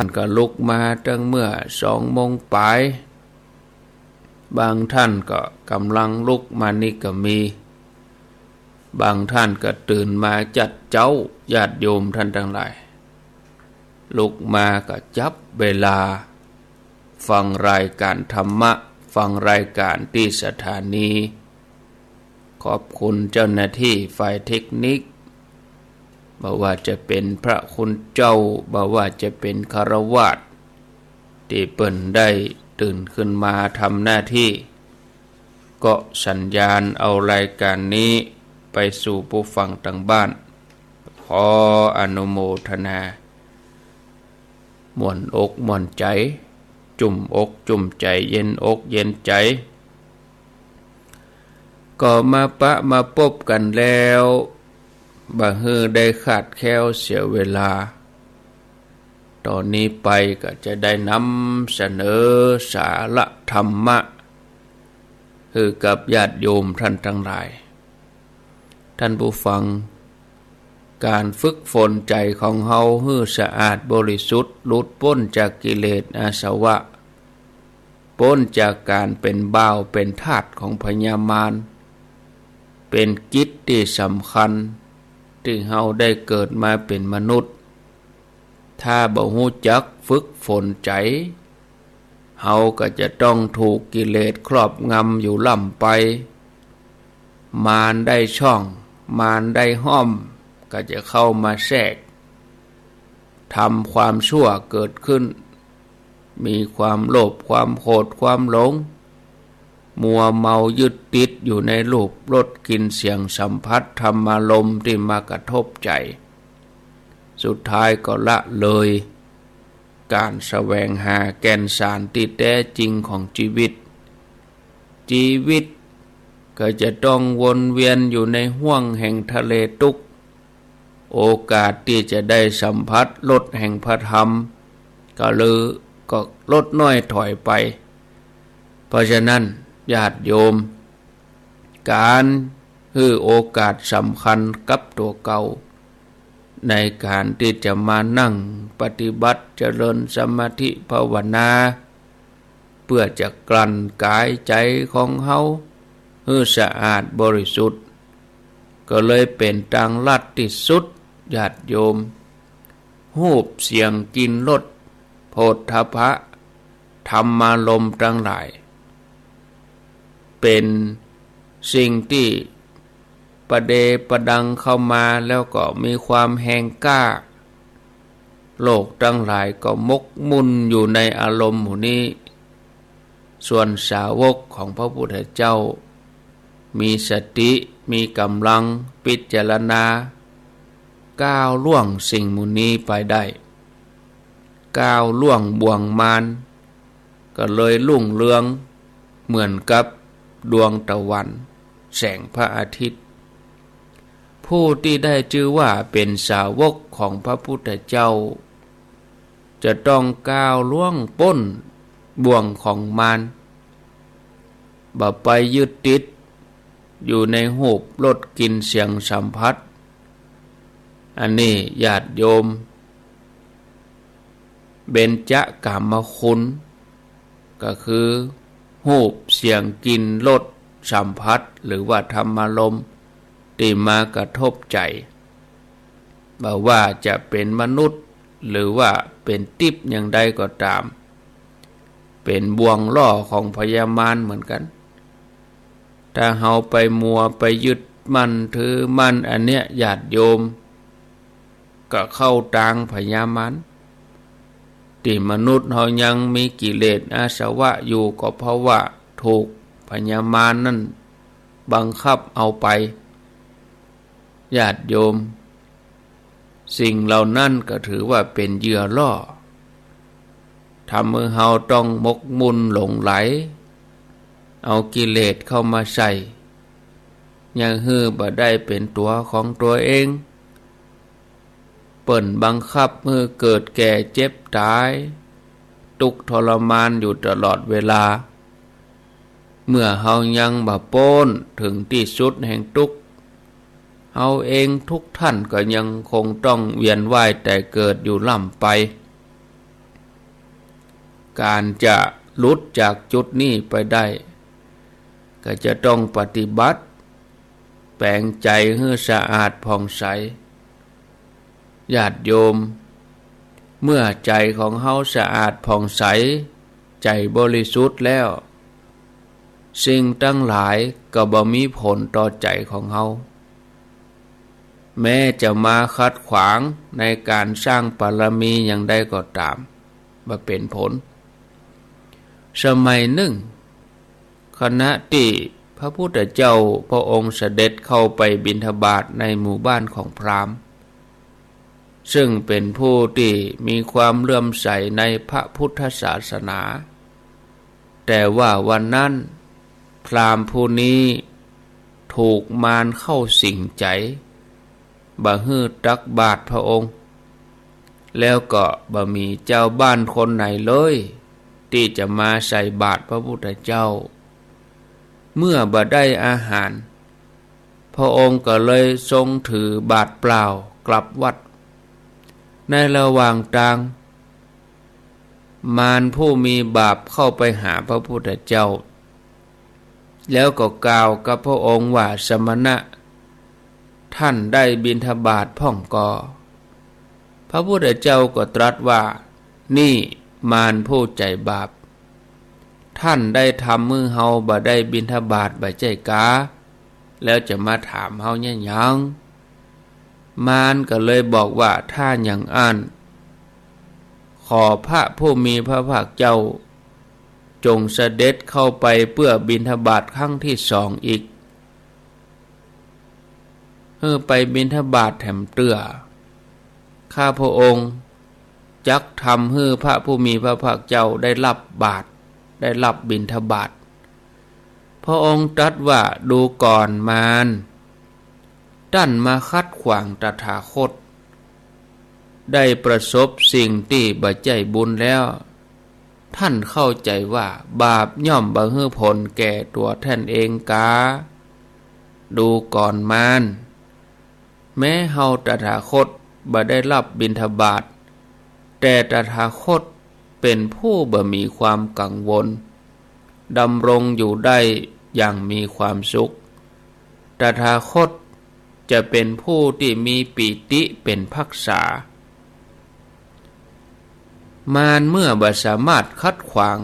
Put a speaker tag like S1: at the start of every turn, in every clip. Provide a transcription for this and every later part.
S1: ท่านก็ลุกมาตั้งเมื่อ2 โมงปลายบางท่านก็กำลังลุกมานี่ก็มีบางท่านก็ตื่นมาจัดเจ้าญาติโยมท่านทั้งหลายลุกมาก็จับเวลาฟังรายการธรรมะฟังรายการที่สถานีขอบคุณเจ้าหน้าที่ฝ่ายเทคนิคบ่ว่าจะเป็นพระคุณเจ้าบ่ว่าจะเป็นฆราวาสที่เปิ้นได้ตื่นขึ้นมาทำหน้าที่ก็สัญญาณเอารายการนี้ไปสู่ผู้ฟังทางบ้านขออนุโมทนาม่วนอกม่วนใจจุ่มอกจุ่มใจเย็นอกเย็นใจก็มาพบกันแล้วบ่ฮือได้ขาดแคลวเสียเวลาตอนนี้ไปก็จะได้นำเสนอสาระธรรมะคือกับญาติโยมท่านทั้งหลายท่านผู้ฟังการฝึกฝนใจของเฮาให้สะอาดบริสุทธิ์หลุดพ้นจากกิเลสอาสวะพ้นจากการเป็นบ่าวเป็นทาสของพญามารเป็นกิจที่สำคัญที่เฮาได้เกิดมาเป็นมนุษย์ถ้าบ่ฮู้จักฝึกฝนใจเฮาก็จะต้องถูกกิเลสครอบงำอยู่ล่ำไปมารได้ช่องมารได้ห้อมก็จะเข้ามาแทรกทำความชั่วเกิดขึ้นมีความโลภความโกรธความหลงมัวเมายึดติดอยู่ในรูปรสกลิ่นเสียงสัมผัสธรรมารมณ์ที่มากระทบใจสุดท้ายก็ละเลยการแสวงหาแก่นสารที่แท้จริงของชีวิตก็จะต้องวนเวียนอยู่ในห้วงแห่งทะเลทุกข์โอกาสที่จะได้สัมผัสรสแห่งพระธรรมก็ลดน้อยถอยไปเพราะฉะนั้นญาติโยมการคือโอกาสสำคัญกับตัวเก่าในการที่จะมานั่งปฏิบัติเจริญสมาธิภาวนาเพื่อจะกลั่นกายใจของเฮาให้สะอาดบริสุทธิ์ก็เลยเป็นทางลัดที่สุดญาติโยมรูปเสียงกลิ่นรสโผฏฐัพพะธรรมารมณ์ทั้งหลายเป็นสิ่งที่ประเดประดังเข้ามาแล้วก็มีความแหงกล้าโลกทั้งหลายก็มกมุ่นอยู่ในอารมณ์หมู่นี้ส่วนสาวกของพระพุทธเจ้ามีสติมีกำลังพิจารณาก้าวล่วงสิ่งหมู่นี้ไปได้ก้าวล่วงบ่วงมารก็เลยรุ่งเรืองเหมือนกับดวงตะวันแสงพระอาทิตย์ผู้ที่ได้ชื่อว่าเป็นสาวกของพระพุทธเจ้าจะต้องก้าวล่วงพ้นบ่วงของมารบ่ไปยึดติดอยู่ในรูปรสกลิ่นเสียงสัมผัสอันนี้ญาติโยมเบญจกามคุณก็คือรูปเสียงกลิ่นรสสัมผัสหรือว่าธรรมารมณ์ที่มากระทบใจบ่ว่าจะเป็นมนุษย์หรือว่าเป็นทิพย์อย่างใดก็ตามเป็นบ่วงล่อของพญามารเหมือนกันถ้าเฮาไปมัวไปยึดมั่นถือมั่นอันเนี้ยญาติโยมก็เข้าทางพญามารที่มนุษย์เฮายังมีกิเลสอาสวะอยู่ก็เพราะว่าถูกพญามารนั่นบังคับเอาไปญาติโยมสิ่งเหล่านั้นก็ถือว่าเป็นเหยื่อล่อทำให้เฮาต้องมกมุ่นหลงไหลเอากิเลสเข้ามาใส่ยังฮื้อบ่ได้เป็นตัวของตัวเองเปิ่นบังคับให้เกิดแก่เจ็บตายทุกข์ทรมานอยู่ตลอดเวลาเมื่อเฮายังบ่พ้นถึงที่สุดแห่งทุกข์เฮาเองทุกท่านก็ยังคงต้องเวียนว่ายแต่เกิดอยู่ล่ำไป การจะหลุดจากจุดนี้ไปได้ก็จะต้องปฏิบัติแปลงใจให้สะอาดผ่องใสญาติโยมเมื่อใจของเฮาสะอาดผ่องใสใจบริสุทธิ์แล้วสิ่งทั้งหลายก็บ่มีผลต่อใจของเฮาแม้จะมาขัดขวางในการสร้างบารมีอย่างใดก็ตามบ่เป็นผลสมัยหนึ่งขณะที่พระพุทธเจ้าพระองค์เสด็จเข้าไปบิณฑบาตในหมู่บ้านของพราหมณ์ซึ่งเป็นผู้ที่มีความเลื่อมใสในพระพุทธศาสนาแต่ว่าวันนั้นพราหมณ์ผู้นี้ถูกมารเข้าสิงใจบ่ฮื้อตักบาตรพระองค์แล้วก็บ่มีเจ้าบ้านคนไหนเลยที่จะมาใส่บาตรพระพุทธเจ้าเมื่อบ่ได้อาหารพระองค์ก็เลยทรงถือบาตรเปล่ากลับวัดในระหว่างทางมารผู้มีบาปเข้าไปหาพระพุทธเจ้าแล้วก็กล่าวกับพระองค์ว่าสมณะท่านได้บิณฑบาตพ่องกอพระพุทธเจ้าก็ตรัสว่านี่มารผู้ใจบาปท่านได้ทำมือเฮาบ่ได้บิณฑบาตบ่ใจกาแล้วจะมาถามเฮาเนี่ยยังมารก็เลยบอกว่าถ้าอย่างอันขอพระผู้มีพระภาคเจ้าจงเสด็จเข้าไปเพื่อบิณฑบาตครั้งที่สองอีกไปบิณฑบาตแถมเตื้อข้าพระองค์จักทำให้พระผู้มีพระภาคเจ้าได้รับบาตรได้รับบิณฑบาตพระองค์ตรัสว่าดูก่อนมารท่านมาคัดขวางตถาคตได้ประสบสิ่งที่บ่ใจบุญแล้วท่านเข้าใจว่าบาปย่อมบ่ฮื้อผลแก่ตัวท่านเองกาดูก่อนมารแม้เฮาตถาคตบ่ได้รับบิณฑบาตแต่ตถาคตเป็นผู้บ่มีความกังวลดำรงอยู่ได้อย่างมีความสุขตถาคตจะเป็นผู้ที่มีปิติเป็นภักษามารเมื่อบ่สามารถคัดขวาง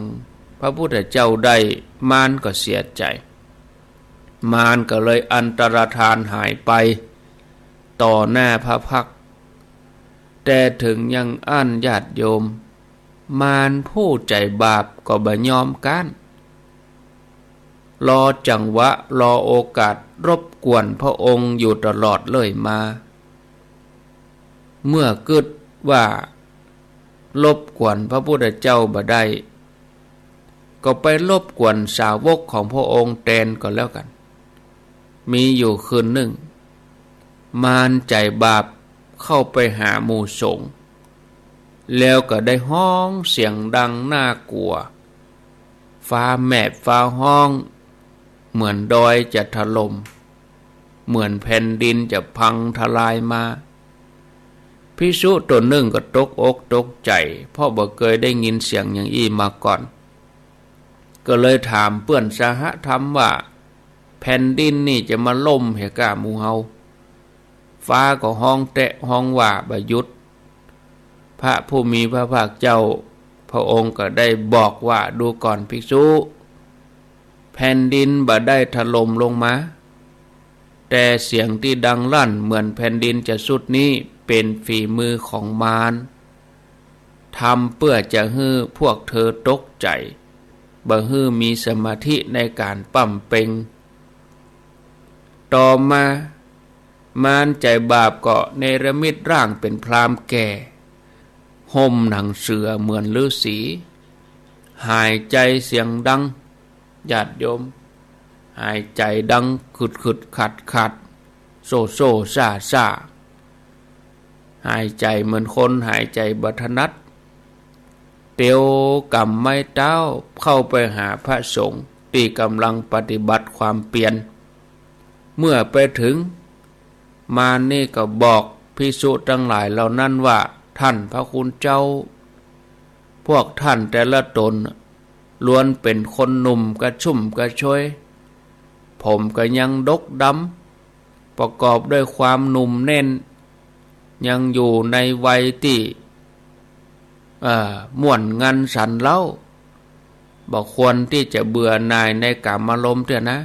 S1: พระพุทธเจ้าได้มารก็เสียใจมารก็เลยอันตรธานหายไปต่อหน้าพระพักตร์แต่ถึงยังอั้นญาติโยมมารผู้ใจบาปก็บ่ยอมกันรอจังหวะรอโอกาสรบกวนพระองค์อยู่ตลอดเลยมาเมื่อกึดว่ารบกวนพระพุทธเจ้าบ่ได้ก็ไปรบกวนสาวกของพระองค์แทนก็แล้วกันมีอยู่คืนหนึ่งมารใจบาปเข้าไปหาหมู่สงฆ์แล้วก็ได้ห้องเสียงดังน่ากลัวฟ้าแมบฟ้าห้องเหมือนดอยจะถล่มเหมือนแผ่นดินจะพังทลายมาภิกษุตัวหนึ่งก็ตกอกตกใจเพราะบ่เคยได้ยินเสียงอย่างอี้มาก่อนก็เลยถามเพื่อนสหธรรมว่าแผ่นดินนี่จะมาล่มเหกะหมู่เฮาฟ้าก็ห้องแตะห้องว่าบ่หยุดพระผู้มีพระภาคเจ้าพระองค์ก็ได้บอกว่าดูก่อนภิกษุแผ่นดินบ่ได้ถล่มลงมาแต่เสียงที่ดังลั่นเหมือนแผ่นดินจะสุดนี้เป็นฝีมือของมารทำเพื่อจะให้พวกเธอตกใจบ่ให้มีสมาธิในการปั้มเป่งต่อมามารใจบาปก็เนรมิตร่างเป็นพราหมณ์แก่ห่มหนังเสือเหมือนฤาษีหายใจเสียงดังญาติโยมหายใจดังขึดขัดโซซ่าหายใจเหมือนคนหายใจบ่ถนัดเตียวกำไม้เท้าเข้าไปหาพระสงฆ์ที่กำลังปฏิบัติความเปลี่ยนเมื่อไปถึงมารนี่ก็บอกภิกษุทั้งหลายเหล่านั้นว่าท่านพระคุณเจ้า พวกท่านแต่ละตนล้วนเป็นคนหนุ่มกระชุ่มกระชวยผมก็ยังดกดำประกอบด้วยความหนุ่มแน่นยังอยู่ในวัยที่ม่วนงันสันเล่าบอกควรที่จะเบื่อหน่ายในกามารมณ์เถอะนะ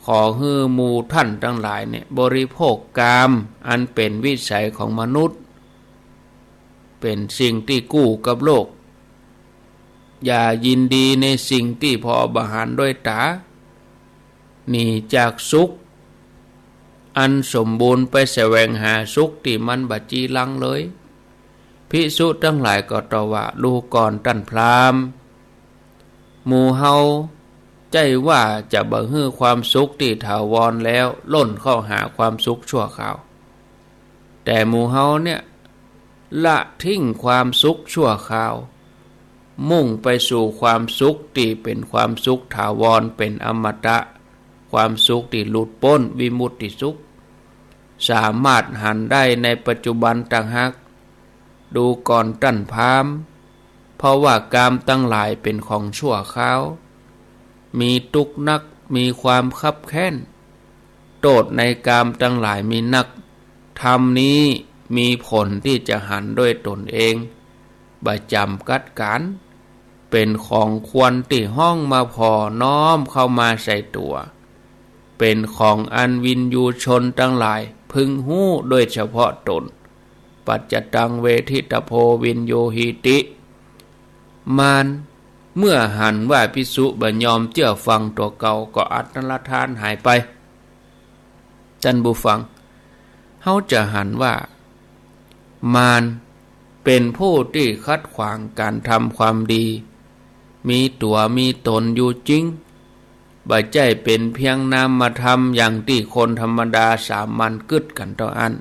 S1: ขอฮือหมู่ท่านทั้งหลายเนี่ยบริโภคกามอันเป็นวิสัยของมนุษย์เป็นสิ่งที่กู้กับโลกอย่ายินดีในสิ่งที่พอบาหารด้วยตาหนีจากสุขอันสมบูรณ์ไปแสวงหาสุขที่มันบัดจีลังเลยภิกษุทั้งหลายก็ตอบว่าดูก่อนท่านพราหมณ์หมู่เฮาใจว่าจะบ่ฮื้อความสุขที่ถาวรแล้วล้นเข้าหาความสุขชั่วคราวแต่หมู่เฮาเนี่ยละทิ้งความสุขชั่วคราวมุ่งไปสู่ความสุขที่เป็นความสุขถาวรเป็นอมตะความสุขที่หลุดพ้นวิมุตติสุขสามารถหันได้ในปัจจุบันต่างหากดูก่อนท่านพราหมณ์เพราะว่ากามตั้งหลายเป็นของชั่วคราวมีทุกข์นักมีความคับแค้นโทษในกามตั้งหลายมีนักธรรมนี้มีผลที่จะหันด้วยตนเองประจำกัดการเป็นของควรที่ห้องมาพอน้อมเข้ามาใส่ตัวเป็นของอันวินยูชนทั้งหลายพึงหู้โดยเฉพาะตนปัจจตังเวทิตโพวินโยหิติมานเมื่อหันว่าภิกษุบ่ยอมเชื่อฟังตัวเก่าก็อัตตลทานหายไปท่านผู้ฟังเฮาจะหันว่ามารเป็นผู้ที่คัดขวางการทำความดีมีตัวมีตนอยู่จริงบ่ใจเป็นเพียงนามธรรมอย่างที่คนธรรมดาสามัญกึดกันต่ออัน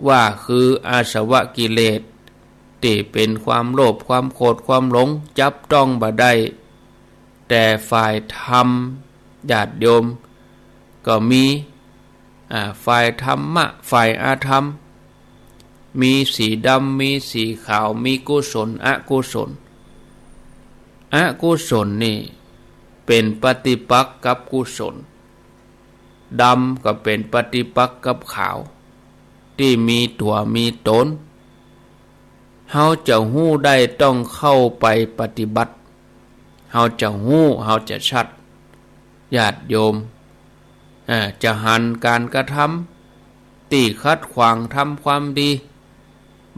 S1: ว่าคืออาสวะกิเลสที่เป็นความโลภความโกรธความหลงจับต้องบ่ได้แต่ฝ่ายธรรมญาติโยมก็มีฝ่ายธรรมะฝ่ายอาธรรมมีสีดำมีสีขาวมีกุศลอกุศลอกุศลนี่เป็นปฏิปักษ์กับกุศลดำก็เป็นปฏิปักษ์กับขาวที่มีตัวมีตนเฮาจะหู้ได้ต้องเข้าไปปฏิบัติเฮาจะหู้เฮาจะชัดญาติโยมจะหันการกระทำตีคัดขวางทำความดี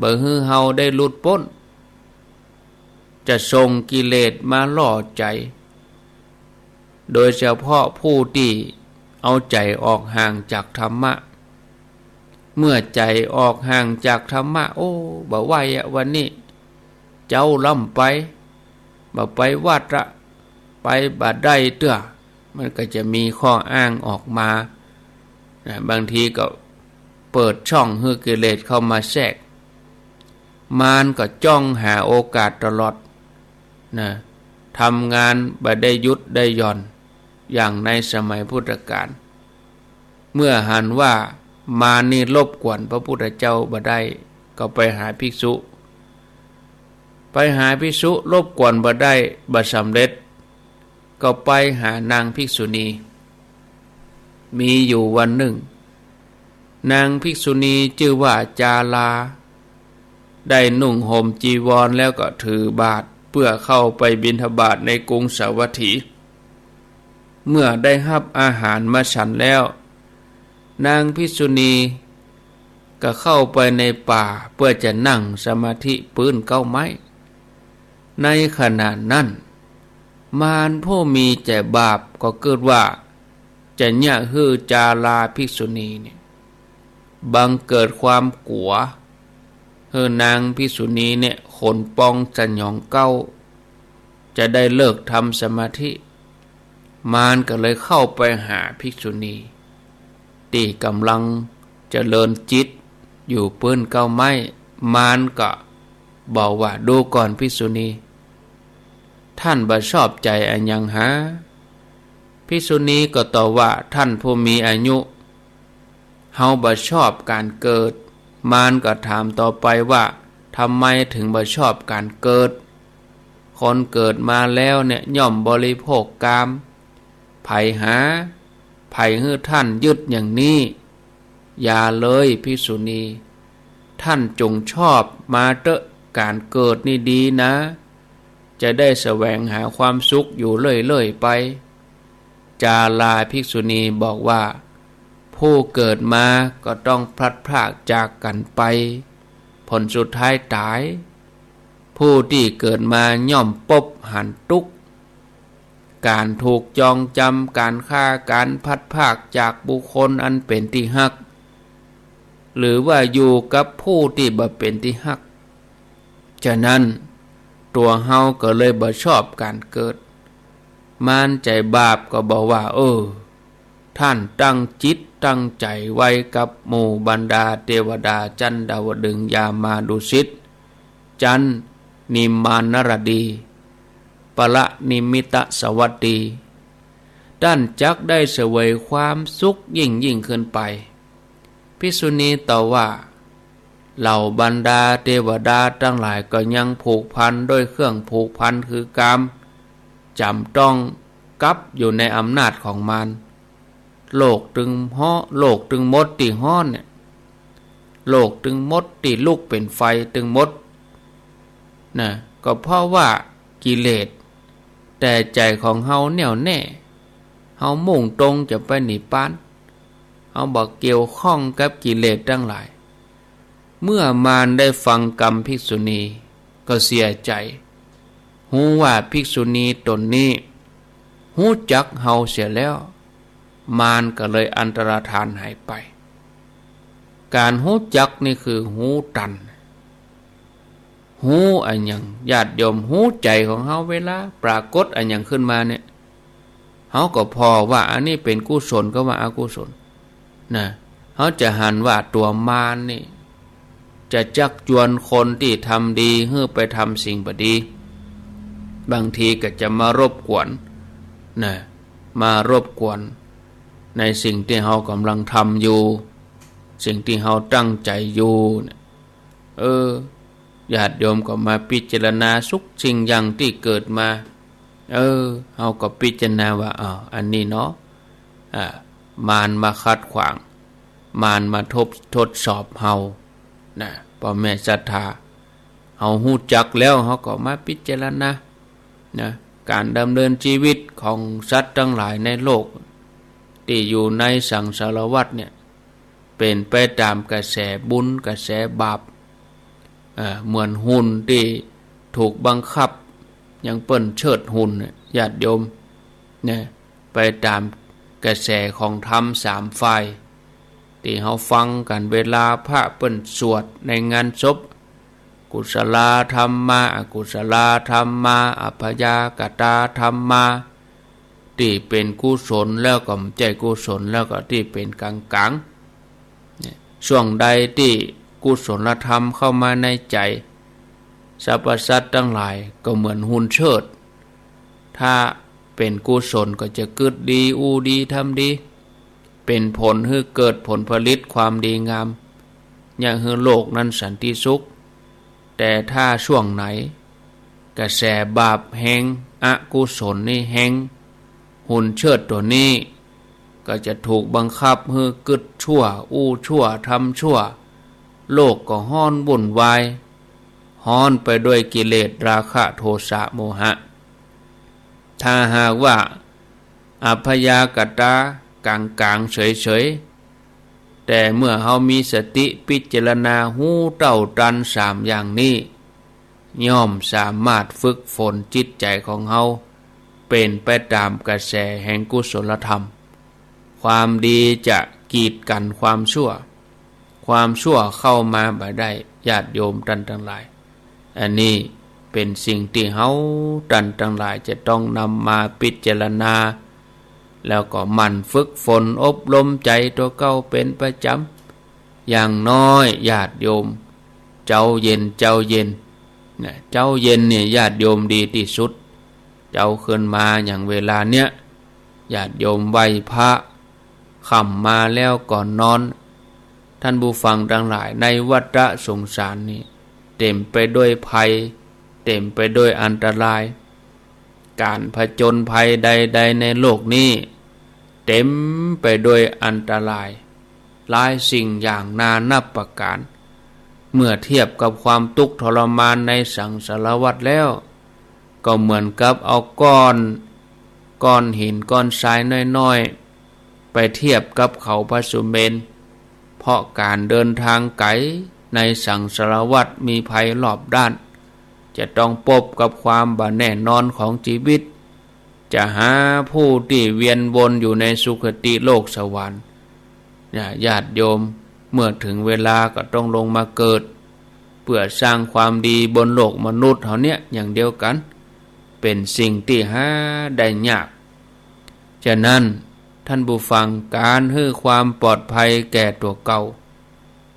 S1: บ่ฮือเฮาได้หลุดพ้นจะส่งกิเลสมาล่อใจโดยเฉพาะผู้ที่เอาใจออกห่างจากธรรมะเมื่อใจออกห่างจากธรรมะโอ้บ่ไหววันนี้เจ้าล่ำไปบ่ไปวัดละไปบ่ได้เตื้อมันก็จะมีข้ออ้างออกมาบางทีก็เปิดช่องให้กิเลสเข้ามาแทรกมารก็จ้องหาโอกาสตลอดนะทำงานบ่ได้หยุดได้หย่อนอย่างในสมัยพุทธกาลเมื่อหันว่ามานี่รบกวนพระพุทธเจ้าบ่ได้ก็ไปหาภิกษุรบกวนบ่ได้บ่สำเร็จก็ไปหานางภิกษุณีมีอยู่วันหนึ่งนางภิกษุณีชื่อว่าจาลาได้นุ่งห่มจีวรแล้วก็ถือบาตรเพื่อเข้าไปบิณฑบาตในกรุงสาวัตถีเมื่อได้รับอาหารมาฉันแล้วนางภิกษุณีก็เข้าไปในป่าเพื่อจะนั่งสมาธิปื้นเก้าไม้ในขณะนั้นมารผู้มีแต่บาปก็เกิดว่าจะเนี่ยฮือจาลาภิกษุณีเนี่ยบังเกิดความกลัวเฮอนางภิกษุณีเนี่ยขนปองจะหยองเก้าจะได้เลิกทำสมาธิมารก็เลยเข้าไปหาภิกษุณีที่กำลังเจริญจิตอยู่ปื้นเก้าไม้มารก็บอกว่าดูก่อนภิกษุณีท่านบ่ชอบใจอันยังหาภิกษุณีก็ตอบว่าท่านผู้มีอายุเฮาบ่ชอบการเกิดมารก็ถามต่อไปว่า ทำไมถึงบ่ชอบการเกิดคนเกิดมาแล้วเนี่ยย่อมบริโภคกามไผฮื้อท่านยึดอย่างนี้อย่าเลยภิกษุณีท่านจงชอบมาเตอะการเกิดนี่ดีนะจะได้แสวงหาความสุขอยู่เรื่อยๆไปจาลาภิกษุณีบอกว่าผู้เกิดมาก็ต้องพลัดพรากจากกันไปผลสุดท้ายตายผู้ที่เกิดมาย่อมปบหันทุกข์การถูกจองจำการฆ่าการพัดพรากจากบุคคลอันเป็นที่ฮักหรือว่าอยู่กับผู้ที่บ่เป็นที่ฮักฉะนั้นตัวเฮาก็เลยบ่ชอบการเกิดมารใจบาปก็บอกว่าท่านตั้งจิตตั้งใจไว้กับหมู่บรรดาเทวดาจันดาวดึงส์ยามาดุสิตจันนิมานรดีปละนิมิตสวัสดีท่านจักได้เสวยความสุขยิ่งขึ้นไปภิกษุณีตอบว่าเหล่าบรรดาเทวดาทั้งหลายก็ยังผูกพันด้วยเครื่องผูกพันคือกามจำต้องกับอยู่ในอำนาจของมันโลกตึงมดตีห้อนเนี่ยโลกตึงมดตีลุกเป็นไฟตึงมดนะก็เพราะว่ากิเลสแต่ใจของเฮาแน่วแน่เฮามุ่งตรงจะไปนิพพานเฮาบ่เกี่ยวข้องกับกิเลสทั้งหลายเมื่อมารได้ฟังกรรมภิกษุณีก็เสียใจหูว่าภิกษุณีตนนี้หูจักเฮาเสียแล้วมารก็เลยอันตรธานหายไปการหูจักนี่คือหูตันหูอันยังญาติโยมหูใจของเฮาเวลาปรากฏอันยังขึ้นมาเนี่ยเฮาก็พอว่าอันนี้เป็นกุศลก็ว่าอกุศลนะเฮาจะหันว่าตัวมารนี่จะจักจวนคนที่ทำดีเพื่อไปทำสิ่งบ่ดีบางทีก็จะมารบกวนนะมารบกวนในสิ่งที่เฮากำลังทำอยู่สิ่งที่เฮาตั้งใจอยู่ญาติโยมก็มาพิจารณาทุกสิ่งอย่างที่เกิดมาเฮาก็พิจารณาว่าอันนี้เนาะมารมาขัดขวางมารมาทดสอบเฮานะพ่อแม่ศรัทธาเฮาฮู้จักแล้วเฮาก็มาพิจารณานะการดำเนินชีวิตของสัตว์ทั้งหลายในโลกที่อยู่ในสังสารวัฏเนี่ยเป็นไปตามกระแสบุญกระแสบาปเหมือนหุ่นที่ถูกบังคับอย่างเปิ้นเชิดหุ่นญาติโยมเนี่ยไปตามกระแสของธรรมสามฝ่ายที่เฮาฟังกันเวลาพระเปิ้นสวดในงานศพกุศลธรรมะอกุศลธรรมะอัพยากตาธรรมะที่เป็นกุศลแล้วก็ใจกุศลแล้วก็ที่เป็นกลางๆช่วงใดที่กุศลธรรมเข้ามาในใจสรรพสัตว์ทั้งหลายก็เหมือนหุ่นเชิดถ้าเป็นกุศลก็จะเกิดดีดีทำดีเป็นผลให้เกิดผลผลิตความดีงามอย่างให้โลกนั้นสันติสุขแต่ถ้าช่วงไหนกระแสบาปแห่งอกุศลนี่แห่งหุ่นเชิดตัวนี้ก็จะถูกบังคับให้กึดชั่วชั่วทำชั่วโลกก็ฮ้อนวุ่นวายฮ้อนไปด้วยกิเลสราคะโทสะโมหะถ้าหากว่าอัพยากตากลางเฉยๆแต่เมื่อเฮามีสติพิจารณาหูเต้าตันสามอย่างนี้ย่อมสามารถฝึกฝนจิตใจของเฮาเป็นไปตามกระแสแห่งกุศลธรรมความดีจะกีดกันความชั่วเข้ามาบ่ได้ญาติโยมท่านทั้งหลายอันนี้เป็นสิ่งที่เฮาท่านทั้งหลายจะต้องนำมาพิจารณาแล้วก็หมั่นฝึกฝนอบรมใจตัวเก่าเป็นประจำอย่างน้อยญาติโยมเจ้าเย็นเจ้าเย็นเนี่ยญาติโยมดีที่สุดเจ้าขึ้นมาอย่างเวลาเนี้ยญาติโยมไหว้พระค่ำมาแล้วก่อนนอนท่านผู้ฟังทั้งหลายในวัฏสงสารนี้ เต็มไปด้วยภัยเต็มไปด้วยอันตรายการผจญภัยใดๆในโลกนี้เต็มไปด้วยอันตรายหลายสิ่งอย่างนานับประการเมื่อเทียบกับความทุกข์ทรมานในสังสารวัฏแล้วก็เหมือนกับเอาก้อนหินก้อนทรายน้อยๆไปเทียบกับเขาพระสุเมรุเพราะการเดินทางไกลในสังสารวัฏมีภัยรอบด้านจะต้องพบกับความบ่แน่นอนของชีวิตจะหาผู้ที่เวียนวนอยู่ในสุคติโลกสวรรค์ญาติโยมเมื่อถึงเวลาก็ต้องลงมาเกิดเพื่อสร้างความดีบนโลกมนุษย์เท่านี้อย่างเดียวกันเป็นสิ่งที่หาได้ยากฉะนั้นท่านผู้ฟังการให้ความปลอดภัยแก่ตัวเก่า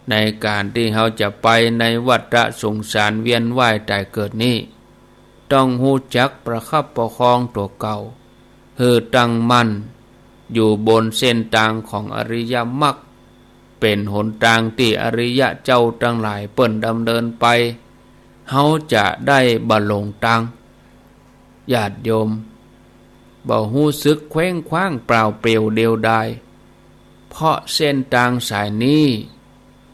S1: ในการที่เราจะไปในวัฏสงสารเวียนว่ายตายเกิดนี้ต้องรู้จักประคับประคองตัวเก่าให้ตั้งมั่นอยู่บนเส้นทางของอริยมรรคเป็นหนทางที่อริยะเจ้าทั้งหลายเปิ้นดำเนินไปเราจะได้บรรลงตังญาติโยมบ่ฮู้สึกเคว้งคว้างเปล่าเปลี่ยวเดียวดายเพราะเส้นทางสายนี้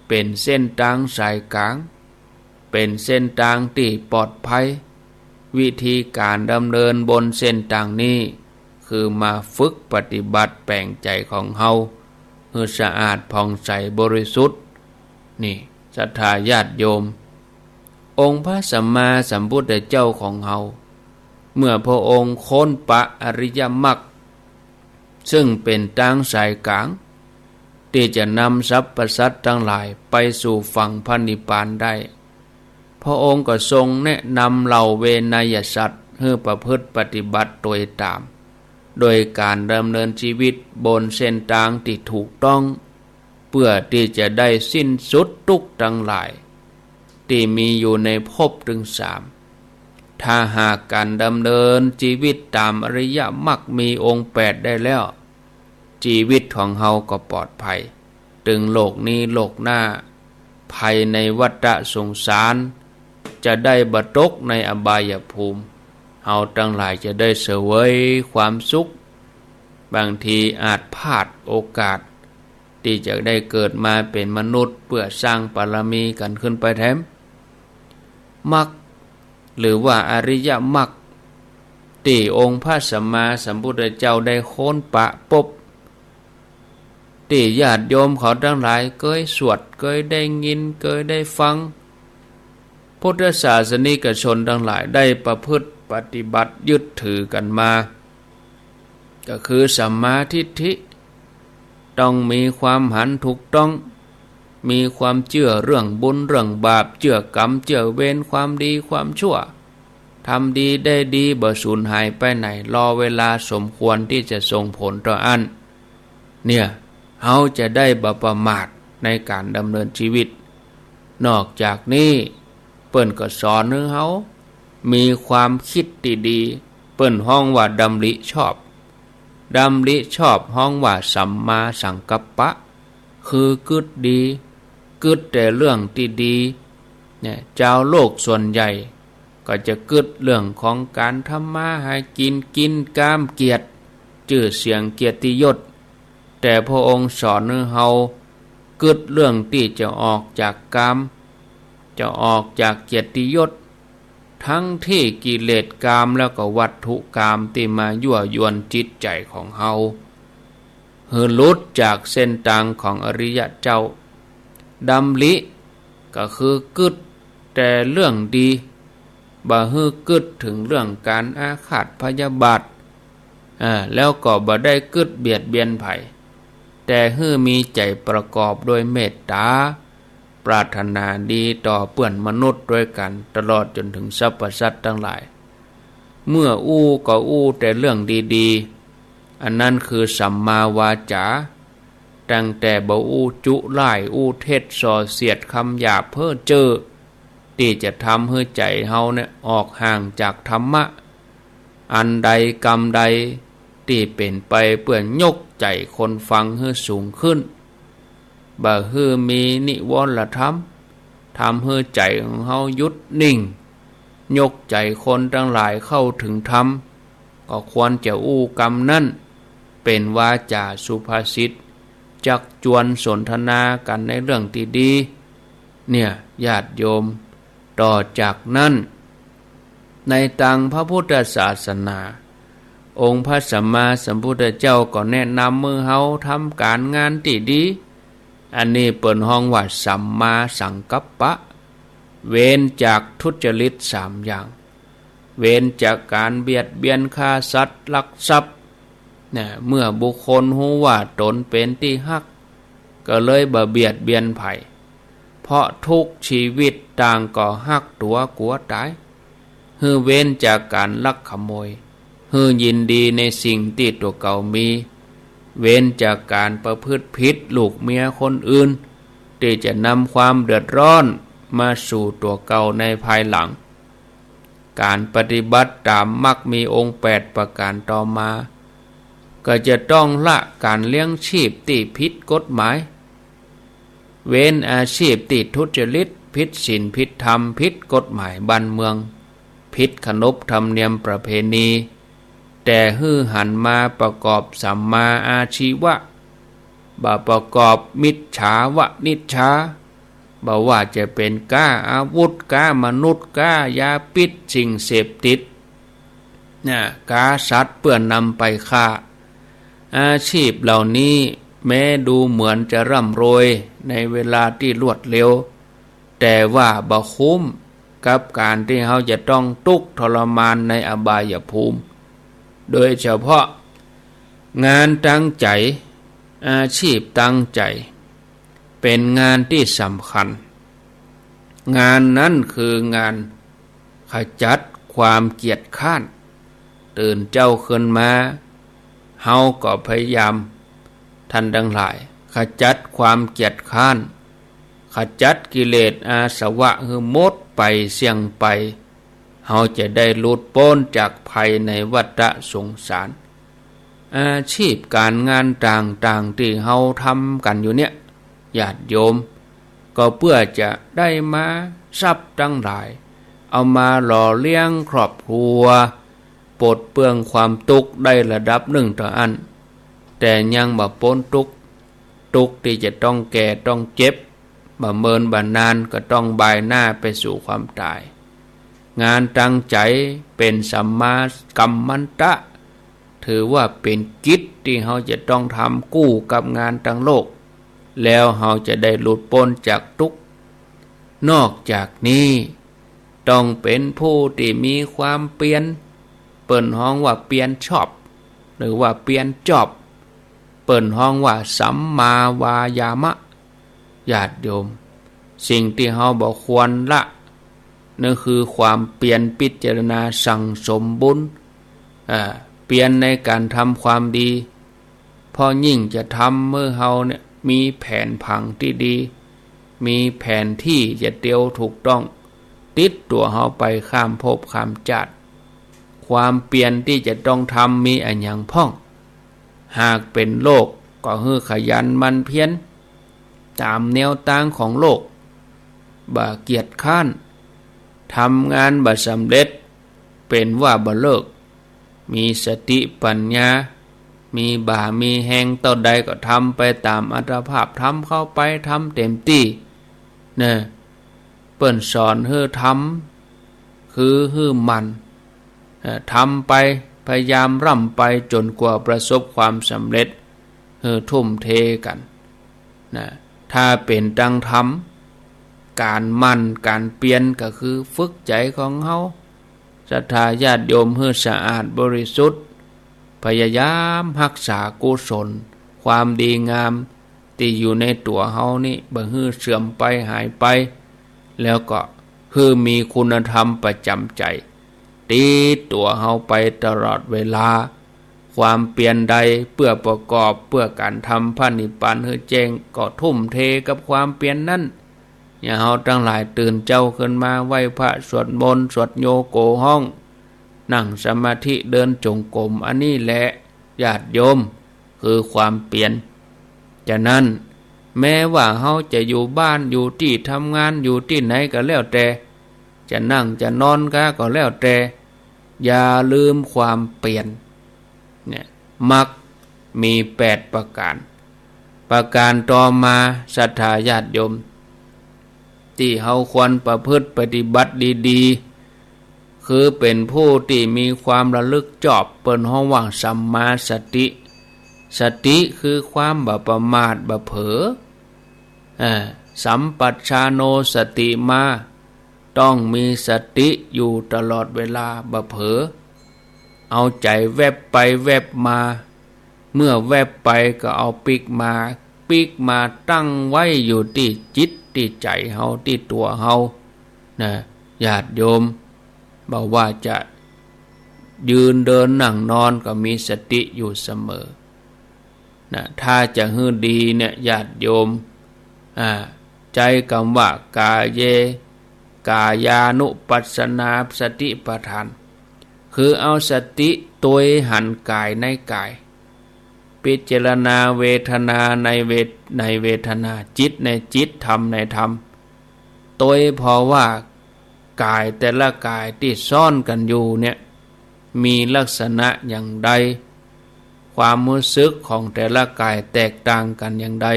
S1: เป็นเส้นทางสายกลางเป็นเส้นทางที่ปลอดภัยวิธีการดำเนินบนเส้นทางนี้คือมาฝึกปฏิบัติแปลงใจของเฮาให้สะอาดผ่องใสบริสุทธิ์นี่ศรัทธาญาติโยมองค์พระสัมมาสัมพุทธเจ้าของเฮาเมื่อพระองค์ค้นปะอริยมรรคซึ่งเป็นทางสายกลางที่จะนำสรรพสัตว์ทั้งหลายไปสู่ฝั่งพระนิพพานได้พระองค์ก็ทรงแนะนำเหล่าเวนยสัตว์ให้ประพฤติปฏิบัติโดยตามโดยการดำเนินชีวิตบนเส้นทางที่ถูกต้องเพื่อที่จะได้สิ้นสุดทุกข์ทั้งหลายที่มีอยู่ในภพถึงสามถ้าหากการดำเนินชีวิตตามอริยมรรคมีองค์8ได้แล้วชีวิตของเฮาก็ปลอดภัยถึงโลกนี้โลกหน้าภัยในวัฏสงสารจะได้บรรตกในอบายภูมิเฮาทั้งหลายจะได้เสวยความสุขบางทีอาจพลาดโอกาสที่จะได้เกิดมาเป็นมนุษย์เพื่อสร้างบารมีกันขึ้นไปแถมมรรคหรือว่าอริยมรรคที่องค์พระสัมมาสัมพุทธเจ้าได้ค้นปะพบที่ญาติโยมเขาทั้งหลายเคยสวดเคยได้ยินเคยได้ฟังพุทธศาสนิกชนทั้งหลายได้ประพฤติปฏิบัติยึดถือกันมาก็คือสัมมาทิฏฐิต้องมีความหันถูกต้องมีความเชื่อเรื่องบุญเรื่องบาปเชื่อกรรมเชื่อเวรความดีความชั่วทำดีได้ดีบ่สูญหายไปไหนรอเวลาสมควรที่จะส่งผลต่ออันเนี่ยเฮาจะได้บ่ประมาทในการดำเนินชีวิตนอกจากนี้เปิ้นก็สอนให้เฮามีความคิดดีๆเปิ้นห้องว่าดำริชอบดำริชอบห้องว่าสัมมาสังกัปปะคือกึศดีกึศแต่เรื่องที่ดีเนี่ยเจ้าโลกส่วนใหญ่ก็จะกึศเรื่องของการทำมาหากินกามเกียรติชื่อเสียงเกียรติยศแต่พระองค์สอนให้เฮากึศเรื่องที่จะออกจากกามจะออกจากเกียรติยศทั้งที่กิเลสกามแล้วก็วัตถุกามที่มายั่วยวนจิตใจของเฮาให้หลุดจากเส้นทางของอริยะเจ้าดำริก็คือกึศแต่เรื่องดีบ่ฮื้อกึศถึงเรื่องการอาฆาตพยาบาทแล้วก็บ่ได้กึศเบียดเบียนไผแต่ฮื้อมีใจประกอบด้วยเมตตาปรารถนาดีต่อเพื่อนมนุษย์ด้วยกันตลอดจนถึงสรรพสัตว์ทั้งหลายเมื่ออู้ก็อู้แต่เรื่องดีๆอันนั้นคือสัมมาวาจาตั้งแต่บ่อู้จุล่ายอู้เท็จส่อเสียดคำหยาบเพ้อเจ้อที่จะทำให้ใจเฮาเนี่ยออกห่างจากธรรมะอันใดกรรมใดที่เป็นไปเพื่อยกใจคนฟังให้สูงขึ้นบ่ฮือมีนิวรธรรม ทำให้ใจของเฮาหยุดนิ่งยกใจคนทั้งหลายเข้าถึงธรรมก็ควรจะอู้กรรมนั่นเป็นวาจาสุภาษิตจักจวนสนทนากันในเรื่องที่ดีเนี่ยญาติโยมต่อจากนั้นในทางพระพุทธศาสนาองค์พระสัมมาสัมพุทธเจ้าก็แนะนำมือเฮาทำการงานที่ดีอันนี้เปิ่นห้องว่าสัมมาสังกัปปะเว้นจากทุจริต3อย่างเว้นจากการเบียดเบียนฆ่าสัตว์ลักทรัพย์เนี่ยเมื่อบุคคลรู้ว่าตนเป็นที่ฮักก็เลยบ่เบียดเบียนไผเพราะทุกชีวิตต่างก็ฮักตัวกลัวตายฮือเว้นจากการลักขโมยฮือยินดีในสิ่งที่ตัวเก่ามีเว้นจากการประพฤติผิดลูกเมียคนอื่นที่จะนำความเดือดร้อนมาสู่ตัวเก่าในภายหลังการปฏิบัติตามมรรคมีองค์8ประการต่อมาก็จะต้องละการเลี้ยงชีพที่ผิดกฎหมายเว้นอาชีพที่ทุจริตผิดศีลผิดธรรมผิดกฎหมายบ้านเมืองผิดขนบธรรมเนียมประเพณีแต่ฮือหันมาประกอบสัมมาอาชีวะบ่ประกอบมิจฉาวะนิจฉาบ่ว่าจะเป็นก้าอาวุธก้ามนุษย์ก้ายาพิษสิ่งเสพติดก้าสัตว์เพื่อนำไปฆ่าอาชีพเหล่านี้แม้ดูเหมือนจะร่ำรวยในเวลาที่รวดเร็วแต่ว่าบ่คุ้มกับการที่เขาจะต้องทุกข์ทรมานในอบายภูมิโดยเฉพาะงานตั้งใจอาชีพตั้งใจเป็นงานที่สำคัญงานนั้นคืองานขจัดความเกียจคร้านตื่นเจ้าขึ้นมาเฮาก็พยายามท่านทั้งหลายขจัดความเกียจคร้านขจัดกิเลสอาสวะคือหมดไปเสี่ยงไปเฮาจะได้หลุดพ้นจากภัยในวัฏสงสารอาชีพการงานต่างๆที่เฮาทำกันอยู่เนี่ยญาติโยมก็เพื่อจะได้มาทรัพย์ทั้งหลายเอามาหล่อเลี้ยงครอบครัวปลดเปลื้องความทุกข์ได้ระดับหนึ่งต่ออันแต่ยังบ่พ้นทุกข์ที่จะต้องแก่ต้องเจ็บบ่เมินบ่นานก็ต้องบายหน้าไปสู่ความตายงานตั้งใจเป็นสัมมากัมมันตะถือว่าเป็นกิจที่เราจะต้องทำกู้กับงานทั้งโลกแล้วเราจะได้หลุดพ้นจากทุกข์นอกจากนี้ต้องเป็นผู้ที่มีความเปลี่ยนเปิ่นห้องว่าเปลี่ยนชอบหรือว่าเปลี่ยนจอบเปิ่นห้องว่าสัมมาวายามะญาติโยมสิ่งที่เราบ่ควรละนั่นคือความเปลี่ยนพิจารณาสั่งสมบุญเปลี่ยนในการทำความดีพอยิ่งจะทำเมื่อเราเนี่ยมีแผนผังที่ดีมีแผนที่จะเตียวถูกต้องติดตัวเราไปข้ามภพข้ามชาติความเปลี่ยนที่จะต้องทำมีอันยังพ่องหากเป็นโลกก็คือขยันมันเพียรตามแนวทางของโลกบ่เกียจคร้านทำงานบ่สำเร็จเป็นว่าบ่เลิกมีสติปัญญามีบ่ามีแหงต่อใดก็ทำไปตามอัตภาพทำเข้าไปทำเต็มที่เนี่ยเปิ้นสอนให้ทำคือให้มันทำไปพยายามร่ำไปจนกว่าประสบความสำเร็จทุ่มเทกันนะถ้าเป็นตั้งทำการมั่นการเปลี่ยนก็คือฝึกใจของเฮาศรัทธาญาติโยมให้สะอาดบริสุทธิ์พยายามรักษากุศลความดีงามที่อยู่ในตัวเฮานี่บ่ให้เสื่อมไปหายไปแล้วก็คือมีคุณธรรมประจำใจติดตัวเฮาไปตลอดเวลาความเปลี่ยนใดเพื่อประกอบเพื่อการทำพระนิพพานให้แจ้งก็ทุ่มเทกับความเปลี่ยนนั้นอย่าเฮาทั้งหลายตื่นเจ้าขึ้นมาไหว้พระสวดมนต์สวดโยโกห้องนั่งสมาธิเดินจงกรมอันนี้แหละญาติโยมคือความเปลี่ยนฉะนั้น แม้ว่าเฮาจะอยู่บ้านอยู่ที่ทำงานอยู่ที่ไหนก็แล้วแต่จะนั่งจะนอนก็แล้วแต่อย่าลืมความเปลี่ยนเนี่ยมรรคมี8ประการประการต่อมาศรัทธาญาติโยมที่เฮาควรประพฤติปฏิบัติดีๆคือเป็นผู้ที่มีความระลึกชอบเปิ้นฮ้องว่าสัมมาสติสติคือความบ่ประมาทบ่เผลอสัมปชัญโนสติมาต้องมีสติอยู่ตลอดเวลาบ่เผลอเอาใจแวบไปแวบมาเมื่อแวบไปก็เอาปิกมาตั้งไว้อยู่ที่จิตที่ใจเฮาที่ตัวเฮานะญาติโยมบอกว่าจะยืนเดินนั่งนอนก็มีสติอยู่เสมอนะถ้าจะฮื้อดีเนี่ยญาติโยมใจคำว่ากาเยกายานุปัสสนาสติปัฏฐานคือเอาสติตัวหันกายในกายพิจารณาเวทนาในเวทนาจิตในจิตธรรมในธรรมตัวพอว่ากายแต่ละกายที่ซ่อนกันอยู่เนี่ยมีลักษณะอย่างใดความรู้สึกของแต่ละกายแตกต่างกันอย่างใด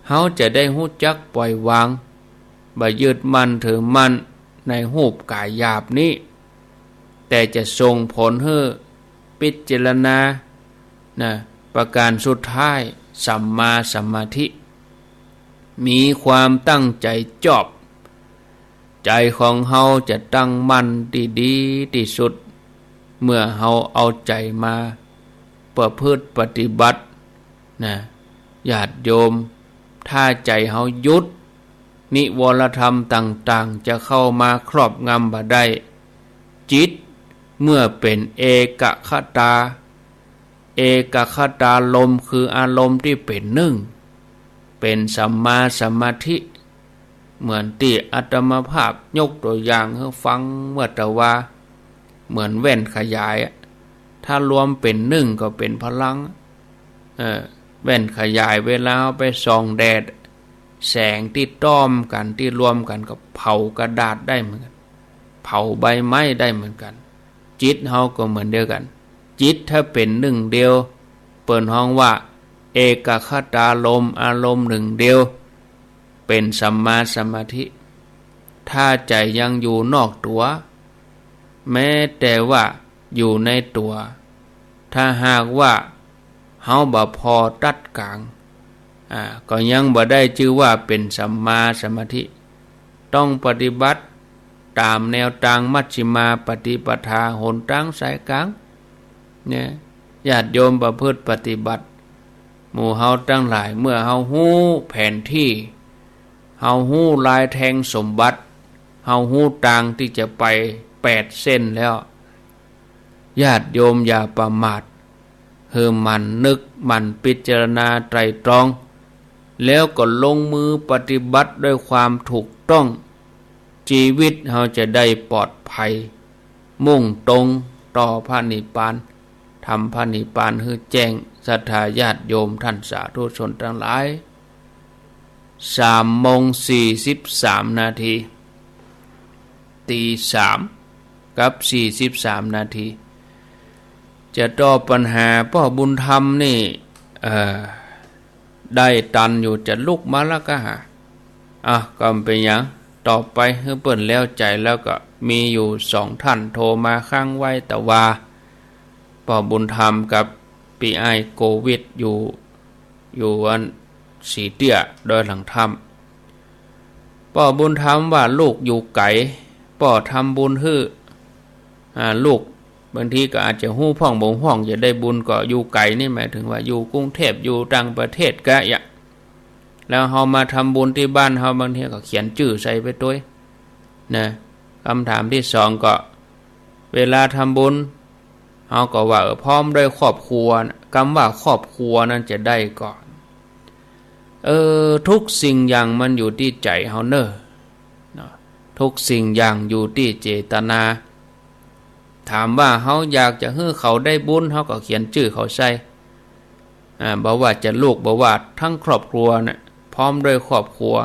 S1: เฮาจะได้รู้จักปล่อยวางบ่ยึดมั่นถือมั่นในรูปกายหยาบนี้แต่จะส่งผลให้พิจารณาประการสุดท้ายสัมมาสมาธิมีความตั้งใจจอบใจของเฮาจะตั้งมั่นดีที่สุดเมื่อเฮาเอาใจมาประพฤติปฏิบัติญาติโยมถ้าใจเฮาหยุดนิวรธรรมต่างๆจะเข้ามาครอบงำบ่ได้จิตเมื่อเป็นเอกคตาลมคืออารมณ์ที่เป็นหนึ่งเป็นสัมมาสมาธิเหมือนที่อาตมาภาพยกตัวอย่างให้ฟังเมื่อแต่ว่าเหมือนแว่นขยายถ้ารวมเป็นหนึ่งก็เป็นพลังแว่นขยายเวลาไปส่องแดดแสงที่ต้อมกันที่รวมกันก็เผากระดาษได้เหมือนกันเผาใบไม้ได้เหมือนกันจิตเฮาก็เหมือนเดียวกันจิตถ้าเป็นหนึ่งเดียวเปิดห้องว่าเอกคตาลมอารมณ์หนึ่งเดียวเป็นสัมมาสมาธิถ้าใจยังอยู่นอกตัวแม้แต่ว่าอยู่ในตัวถ้าหากว่าเฮาบ่พอตัดกลางก็ยังบ่ได้ชื่อว่าเป็นสัมมาสมาธิต้องปฏิบัติตามแนวทางมัชฌิมาปฏิปทาหนทางสายกลางเนี่ยญาติโยมประพฤติปฏิบัติหมู่เฮาทั้งหลายเมื่อเฮาฮู้แผนที่เฮาฮู้ลายแทงสมบัติเฮาฮู้ทางที่จะไป8 เส้นแล้วญาติโยมอย่าประมาทมันนึกมันพิจารณาไตร่ตรองแล้วก็ลงมือปฏิบัติด้วยความถูกต้องชีวิตเฮาจะได้ปลอดภัยมุ่งตรงต่อพระนิพพานทำพระนิพพานให้แจ้งศรัทธาญาติโยมท่านสาธุชนทั้งหลาย3:43 ตี3:43 จะตอบปัญหาพ่อบุญธรรมนี่ได้ตันอยู่จะลุกมาแล้วก็ก็เป็นอย่างต่อไปเพื่อเปิ่นแล้วใจแล้วก็มีอยู่2 ท่านโทรมาข้างไว้แต่ว่าพ่อบุญธรรมกับพี่ไอโควิดอยู่อันสีเตี้ยโดยหลังธรรมพ่อบุญธรรมว่าลูกอยู่ไกลพ่อทำบุญให้ลูกบางทีก็อาจจะหู้พ่องบ่งห้องจะได้บุญก็อยู่ไกลนี่หมายถึงว่าอยู่กรุงเทพอยู่ต่างประเทศก็แล้วเฮามาทำบุญที่บ้านเฮาบางทีก็เขียนชื่อใส่ไปด้วยนะคำถามที่2ก็เวลาทำบุญเฮาก็ว่าพร้อมด้วยครอบครัวคำว่าครอบครัวนั้นจะได้ก่อนทุกสิ่งอย่างมันอยู่ที่ใจเฮาเนอะทุกสิ่งอย่างอยู่ที่เจตนาถามว่าเฮาอยากจะให้เขาได้บุญเฮาก็เขียนชื่อเขาใส่บอกว่าจะลูกบอกว่าทั้งครอบครัวน่ะ ร้อมด้วยครอบครัว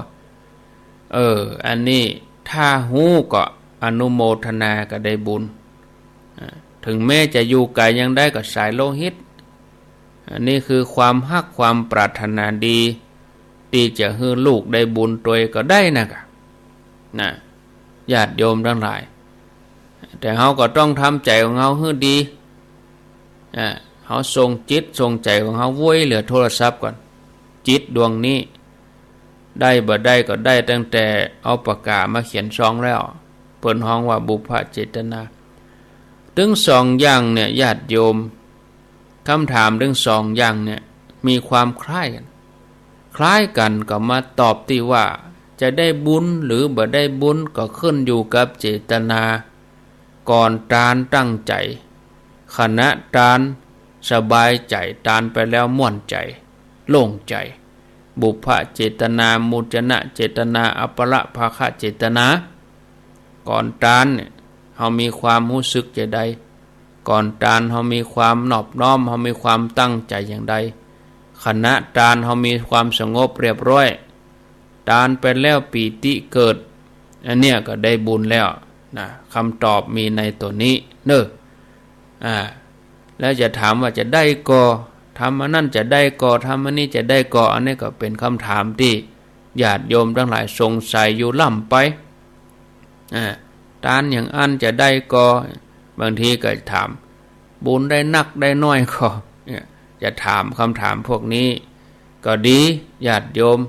S1: อันนี้ถ้าฮู้ก็อนุโมทนาก็ได้บุญถึงแม้จะอยู่ไกลยังได้ก็สายโลหิตอันนี้คือความฮักความปรารถนาดีที่จะให้ลูกได้บุญตัวก็ได้นะญาติโยมทั้งหลายแต่เฮาก็ต้องทำใจของเฮาให้ดีเฮาส่งจิตส่งใจของเฮาไว้เหลือโทรศัพท์ก่อนจิตดวงนี้ได้บ่ได้ก็ได้ตั้งแต่เอาปากกามาเขียนซองแล้วเปิ้นฮ้องว่าบุพเจตนาถึงสองอย่างเนี่ยญาติโยมคำถามถึงสองอย่างเนี่ยมีความคล้ายกันก็มาตอบที่ว่าจะได้บุญหรือบ่ได้บุญก็ขึ้นอยู่กับเจตนาก่อนตานตั้งใจขณะตานสบายใจตานไปแล้วม่วนใจโล่งใจบุพเจตนามุจนะเจตนาอัปปละภาคะเจตนาก่อนตานเนี่ยเฮามีความรู้สึกจะใดก่อนตานเฮามีความนอบน้อมเฮามีความตั้งใจอย่างใดขณะตานเฮามีความสงบเรียบร้อยตานไปแล้วปีติเกิดอันเนี้ยก็ได้บุญแล้วนะคำตอบมีในตัวนี้แล้วจะถามว่าจะได้ก่อทำอันนั้นจะได้ก่อทำอันนี้จะได้ก่ออันนี้ก็เป็นคำถามที่ญาติโยมทั้งหลายสงสัยอยู่ล่ำไปตานอย่างอันจะได้ก่อบางทีก็ถามบุญได้นักได้น้อยก็จะถามคำถามพวกนี้ก็ดีญาติโยม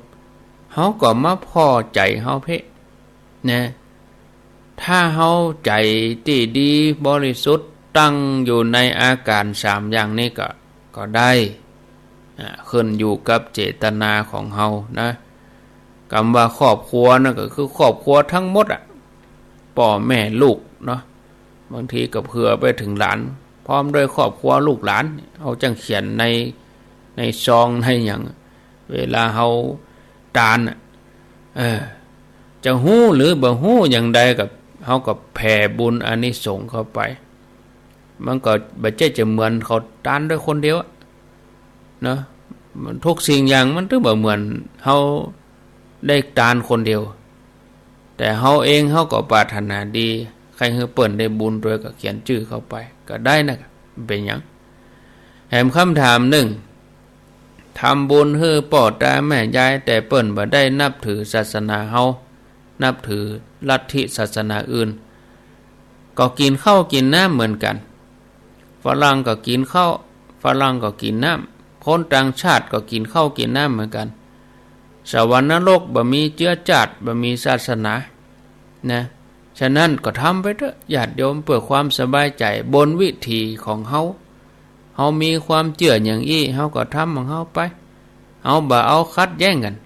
S1: เฮาก็มาพอใจเฮาเพ่นะถ้าเฮาใจที่ดีบริสุทธิ์ตั้งอยู่ในอาการสามอย่างนี้ก็ได้ขึ้นอยู่กับเจตนาของเฮานะคำว่าครอบครัวนั่นก็คือครอบครัวทั้งหมดพ่อแม่ลูกเนาะบางทีก็เผื่อไปถึงหลานพร้อมด้วยครอบครัวลูกหลานเอาจังเขียนในซองในอย่างเวลาเฮาตานจะฮู้หรือบ่ฮู้อย่างใดกับเฮาก็แผ่บุญอานิสงส์เข้าไปมันก็บ่ใช่จะเหมือนเขาตานด้วยคนเดียวเนาะทุกสิ่งอย่างมันถึงบ่เหมือนเฮาได้ตานคนเดียวแต่เฮาเองเฮาก็ปรารถนาดีใครให้เปิ้นได้บุญด้วยก็เขียนชื่อเข้าไปก็ได้นะเป็นหยังแถมคำถามหนึ่งทำบุญให้พ่อตาแม่ยายแต่เปิ้นบ่ได้นับถือศาสนาเฮานับถือลัทธิศาสนาอื่นก็กินข้าวกินน้ำเหมือนกันฝรั่งก็กินข้าวฝรั่งก็กินน้ำคนต่างชาติก็กินข้าวกินน้ำเหมือนกันสวรรค์นรกบ่มีเชื้อชาติบ่มีศาสนานะฉะนั้นก็ทำไปเถอะญาติโยมเพื่อความสบายใจบนวิธีของเฮามีความเชื่ออย่างอี้เฮาก็ทำของเฮาไปเอาบ่เอาคัดแย่งกัน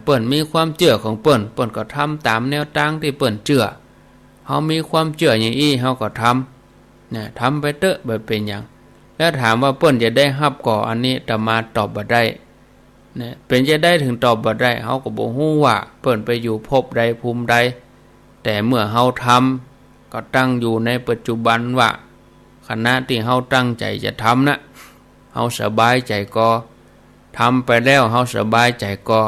S1: เปิ้นมีความเชื่อของเปิ้นก็ทำตามแนวทางที่เปิ้นเชื่อเฮามีความเชื่ออย่างอี้เฮาก็ทำนะทำไปเถอะบ่เป็นหยังแล้วถามว่าเปิ้นจะได้รับก่ออันนี้อาตมาตอบบ่ได้นะเป็นจะได้ถึงตอบบ่ได้เฮาก็บ่ฮู้ว่าเปิ้นไปอยู่ภพใดภูมิใดแต่เมื่อเฮาทำก็ตั้งอยู่ในปัจจุบันว่าขณะที่เฮาตั้งใจจะทำนะเฮาสบายใจก็ทำไปแล้วเฮาสบายใจก็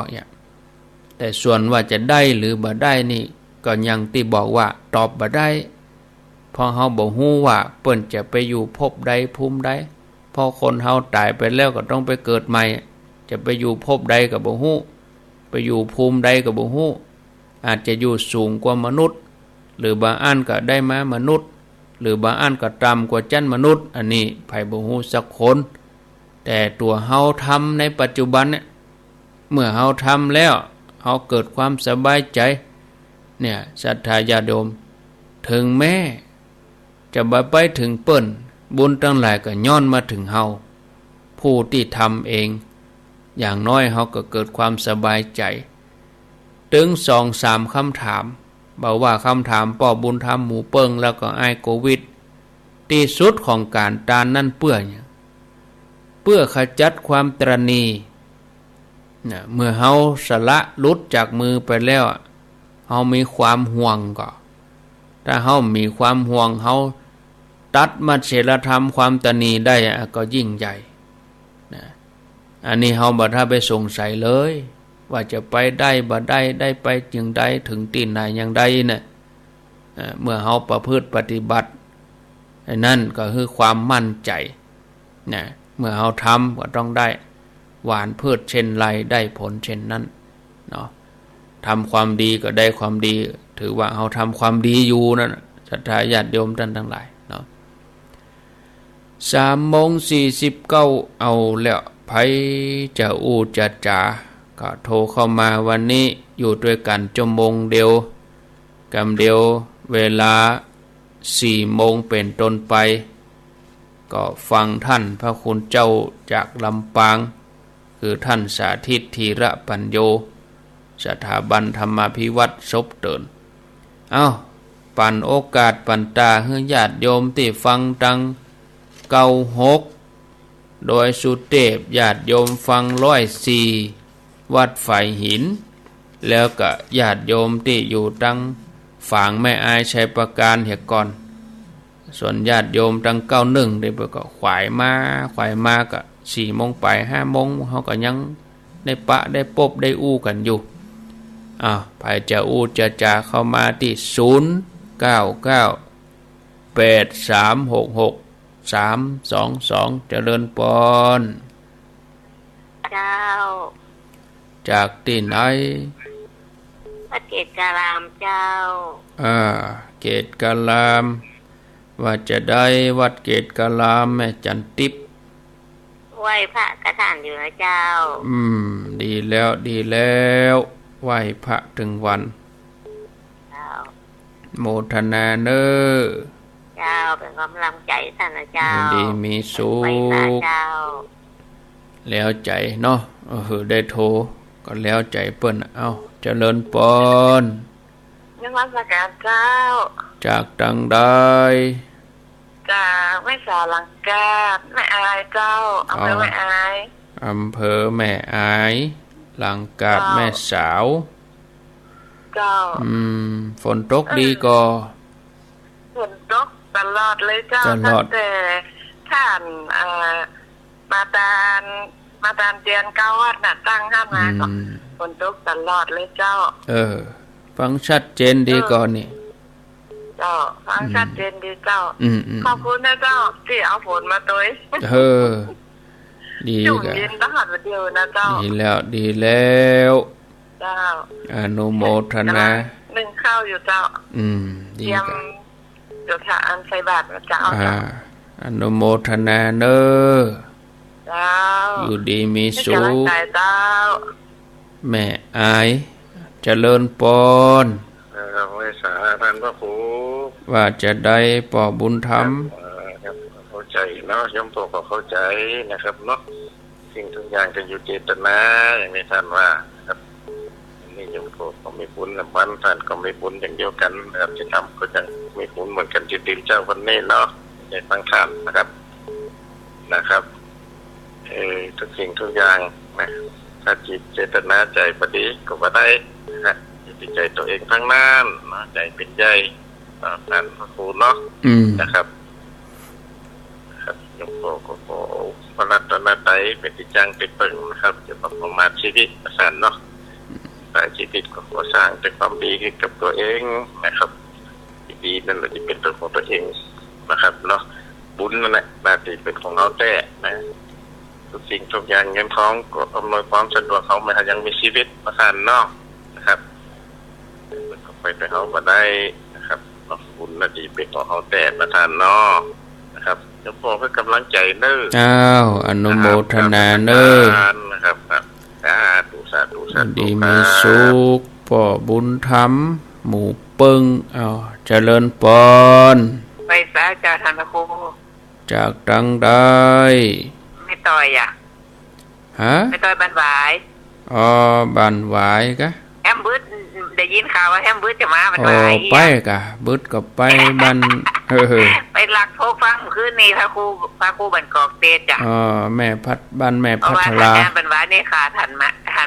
S1: แต่ส่วนว่าจะได้หรือบ่ได้นี่ก็ยังที่บอกว่าตอบบ่ได้เพราะเฮาบ่ฮู้ว่าเปิ้นจะไปอยู่ภพใดภูมิใดพอคนเฮาตายไปแล้วก็ต้องไปเกิดใหม่จะไปอยู่ภพใดก็บ่ฮู้ไปอยู่ภูมิใดก็บ่ฮู้อาจจะอยู่สูงกว่ามนุษย์หรือบางอันก็ได้มามนุษย์หรือบางอันก็ต่ำกว่าชั้นมนุษย์อันนี้ไผบ่ฮู้สักคนแต่ตัวเฮาทำในปัจจุบันเนี่ยเมื่อเฮาทำแล้วเฮาเกิดความสบายใจเนี่ยศรัทธาญาติโยมถึงแม้จะบ่ไปถึงเปิ้นบุญทั้งหลายก็ย้อนมาถึงเฮาผู้ที่ทำเองอย่างน้อยเฮาก็เกิดความสบายใจถึง 2-3 คำถามบอกว่าคำถามป่อบุญธรรมหมู่เปิงแล้วก็ไอโควิดที่สุดของการตานนั่นเพื่อขจัดความตรณีเมื่อเฮาสละลุดจากมือไปแล้วเฮามีความห่วงก็ถ้าเฮามีความห่วงเฮาตัดมัจเฉรธรรมความตนีได้ก็ยิ่งใหญ่อันนี้เฮาบ่ถ้าไปสงสัยเลย ว่าจะไปได้บ่ได้ไปจึงใดถึงตีนไหนอย่างใดเนี่ยเมื่อเฮาประพฤติปฏิบัตินั่นก็คือความมั่นใจนะเมื่อเฮาทำก็ต้องได้หวานพืชเช่นไรได้ผลเช่นนั้นเนาะทำความดีก็ได้ความดีถือว่าเฮาทำความดีอยู่นั่นศรัทธาญาติโยมท่านทั้งหลายเนาะ3:49เอาแล้วไผจะอู้จะจ๋าก็โทรเข้ามาวันนี้อยู่ด้วยกันชั่วโมงเดียวกำเดียวเวลา4 โมงเป็นต้นไปก็ฟังท่านพระคุณเจ้าจากลำปางคือท่านสาธิตธีระปัญโยสถาบันธรรมาภิวัตรศพเตินปันโอกาสปันตาให้ญาติโยมที่ฟังตัง96โดยสุเทพญาติโยมฟัง104วัดฝ่ายหินแล้วก็ญาติโยมที่อยู่ตังฝางแม่อายชัยประการเหียก่อนส่วนญาติโยมตัง91ได้ก็ขวายมาก็4 โมงไป5 โมงเขาก็ยังได้ปะได้ปบได้อู้กันอยู่ใครจะอู้จะจาเข้ามาที่0998366 322เจริญปอน
S2: เจ้า
S1: จากที่ไหน
S2: วัดเกตการามเจ้า
S1: เกตการามว่าจะได้วัดเกตการามแม่จันทิพย์
S2: ไหว้พระกระถานอยู่นะเจ้า
S1: ดีแล้วไหว้พระถึงวันโมทนาเนอ
S2: เจ้าเป็นกำลังใจท่านนะเจ้า
S1: ดีมีสุขแล้วใจเนาะได้โทรก็แล้วใจเปิ้นเจริญปอน
S2: ยังวัดสการเจ้า
S1: จากตังใด
S2: จากแม่สาลังกาแม่อายเจ้าอำเภอแม่อาย
S1: แม่อายลังกาแม่สาว
S2: เจ้า
S1: ฝนตกดีก็
S2: ฝนตกตลอดเลยเจ้าตั้งแต่ท่านมาตานเตียนเก้าวัดน่ะตั้งห้ามมาก็ฝนตกตลอดเลยเจ้า
S1: ฟังชัดเจนดีก่อนนี่
S2: เจ้าฟังชัดเจนดีเจ้าขอบคุณนะเจ้าที่เอาฝนมาตัว
S1: ดี
S2: กันเย็นตลอดเดียวนะเจ้า
S1: ดีแล้ว
S2: เจ้า
S1: อนุโมทนา
S2: นึ่งข้าวอยู่เจ้า
S1: ดีกัน
S2: เดี๋ยวถ้าใส่บาตรเจ้า
S1: อนุโมทนาเนอ
S2: เจ้า
S1: อยู่ดีมีสุข
S2: เจ้า
S1: แม่อายเจริญปอน
S3: ไม่สาท่านพระครู
S1: ว่าจะได้ปอบุญธรรม
S3: เข้าใจเนาะย่อมตัวก็เข้าใจนะครับเนาะสิ่งทุกอย่างจะอยู่เจตนาอย่างนี้ท่านว่าครับนี่ย่อมตัวก็มีบุญกับวันท่านก็มีบุญอย่างเดียวกันนะครับจะทำก็ยังมีบุญเหมือนกันจิตติเจ้าวันนี้เนาะในฟังธรรมนะครับทุกสิ่งทุกอย่างนะถ้าจิตเจตนาใจพอดีก็ว่าได้นะจิตใจตัวเองทั้งนั้นนะใจเป็นใหญ่นั่นพระครูเนาะนะครับยมโกโกโกพระรัตนตรัยเป็นที่จังเป็นเปิ่งนะครับจะประมาทชีวิตประสานเนาะแต่ชีวิตก็ขอสร้างเป็นความดีให้กับตัวเองนะครับดีนั่นแหละจะเป็นตัวของตัวเองนะครับเนาะบุญนั่นแหละหน้าที่เป็นของเราแต่นะทุกสิ่งทุกอย่างเงินทองก็อำนวยความสะดวกเขาไม่ยังมีชีวิตประสานเนาะนะครับไปเขามาได้นะครับบุญนาทีเป็นของเขาแต่ประทานเนาะนะครับจะพอเพื่อกำลังใจเนอ
S1: อนุโมทนาเนอ
S3: นะครับสาธุ
S1: ดีมีสุขป่อบุญธรรมหมู่เปิงเจริญปอน
S2: ไปสาจาท่านพระครู
S1: จากตังใด
S2: ไม่ต่อยไม่ต่อยบันหวาย
S1: บันหวายกะ
S2: แอมบึ้ดได้ยินข่าวว่าแฮมบึ้ดจะมาบันหวาย
S1: ไปกะบึ้ดก็ไปบัน
S2: ไปหลักโทรฟังคืนนี้พระครูบันกอกเตจจ้ะ
S1: แม่พัดบ้านแม่พัทลา
S2: บันหวายนี่ค่ะท่าน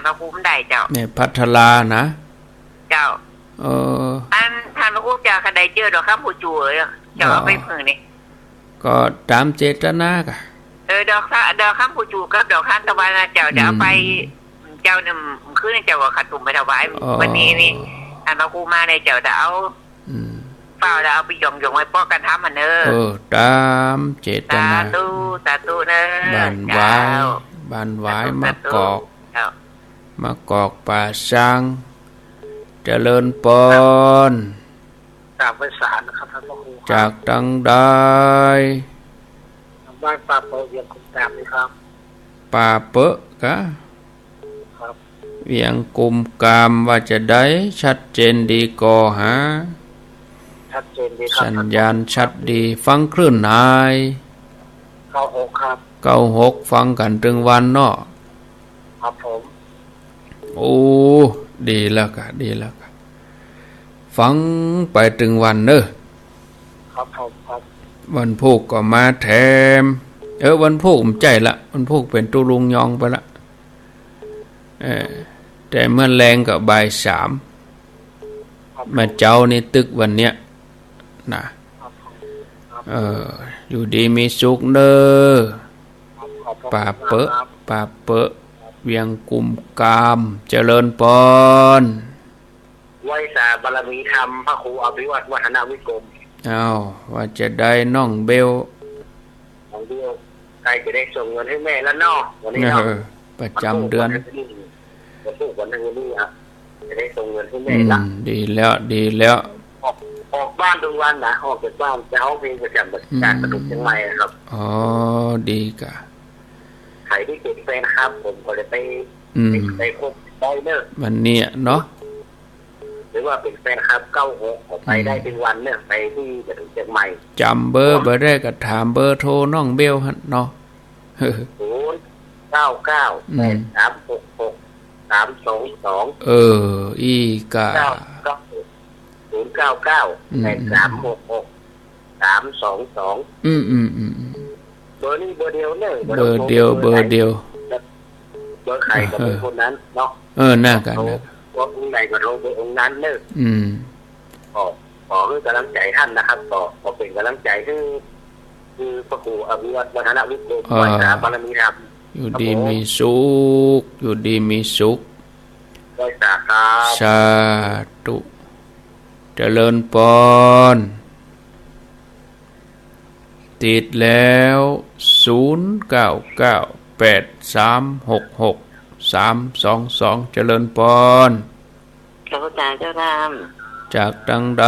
S2: พระครูไม่ได้เจ้า
S1: แม่พัทลานะ
S2: เจ้าท่านพระครูจะคดีเจอดอกข้ามผู้จูเลยเจ้าเอาไปพึ่งนี่
S1: ก็ตามเจตนากะ
S2: ดอกข้ามผู้จูกับดอกข้ามตะวันเจ้าจะเอาไป เจ้าเนี่ยขึ้นเจ้าว่าขัดตุ่มไปถวายวันนี้นี่อันพระครูมาในเจ้าจะเอาเปล่าจะเอาไปยองไว้ป้อกันทำมันเนอะ
S1: ตามเจตนา
S2: สาธุเนอะ
S1: บานไว้มากอกป่าช้างเจริญปน
S3: กราบไหว้ศาลนะครับท่านพระครู
S1: จากตังใด
S3: บ้านป่าเปอะเวียงกุมกามนี่ครับ
S1: ป่าเปอะกะเวียงกุมกามว่าจะได้ชัดเจนดีก่อหา
S3: ชัดเจนดีครับ
S1: สัญญาณชัดดีฟังคลื่นนาย
S3: 96ครับ
S1: 96ฟังกันถึงวันเนาะ
S3: ครับผม
S1: โอ้ดีแล้วกะฟังไปถึงวันเนอะ
S3: ครับผมครับ
S1: วันพุธก็มาแถมวันพุธผมใจละวันพุธเป็นตุลุงยองไปละแต่เมื่อแรงก็บ่าย3มาเจ้านี่ตึกวันเนี้ยนะอยู่ดีมีสุขเด้อป่าเปอะเวียงกุมกามเจริญปน
S3: ไหว้สาบารมีธรรมพระครูอภิวัตวัฒนวิกรม
S1: ว่าจะได้น้องเบล
S3: ใครจะได้ส่งเงินให้แม่แล้วเนาะวันนี้เนาะ
S1: ประจำเดือน
S3: วันนี้จะได้ส่งเงินให้แม่ละ
S1: ดีแล้ว
S3: ออกบ้านทุกวันนะออกจากบ้านจะร้องเพลงประจำการสนุกยังไงครับ
S1: ดีกะ
S3: ใครที่เป็นแฟนครับผมก็จะไปพบได้เนอะ
S1: วันนี้เนาะ
S3: หรือว่าเป็นแฟนครับ96ไปได้เป็นวันเนี่ยไปที่จะถึงเชียงใหม่
S1: จำเบอร์ได้ก็ถามเบอร์โทรน้องเบลหั่นเนาะ
S3: 09983663322
S1: อีกะ
S3: 09983663322เบอร์นี้เบอร์เดียวเนี่ย
S1: เบอร์เดียว
S3: เบอร์ใครก็เป็นคนนั้นเนาะ
S1: น่ากัน
S3: ว่าองค์ใดก็ลงไปองค์นั้นเนอะขอคือกำลังใจท่านนะครับขอเป็นกำลังใจคือพระครูอภิวัตวัฒนวิกรมไหว้สาบารมีธรรม
S1: อยู่ดีมีสุข
S3: ไหว้สาครับ
S1: สาธุเจริญปนติดแล้ว0998366322เจริญปน
S2: พระพุทธเจ้าธรรม
S1: จากตังใด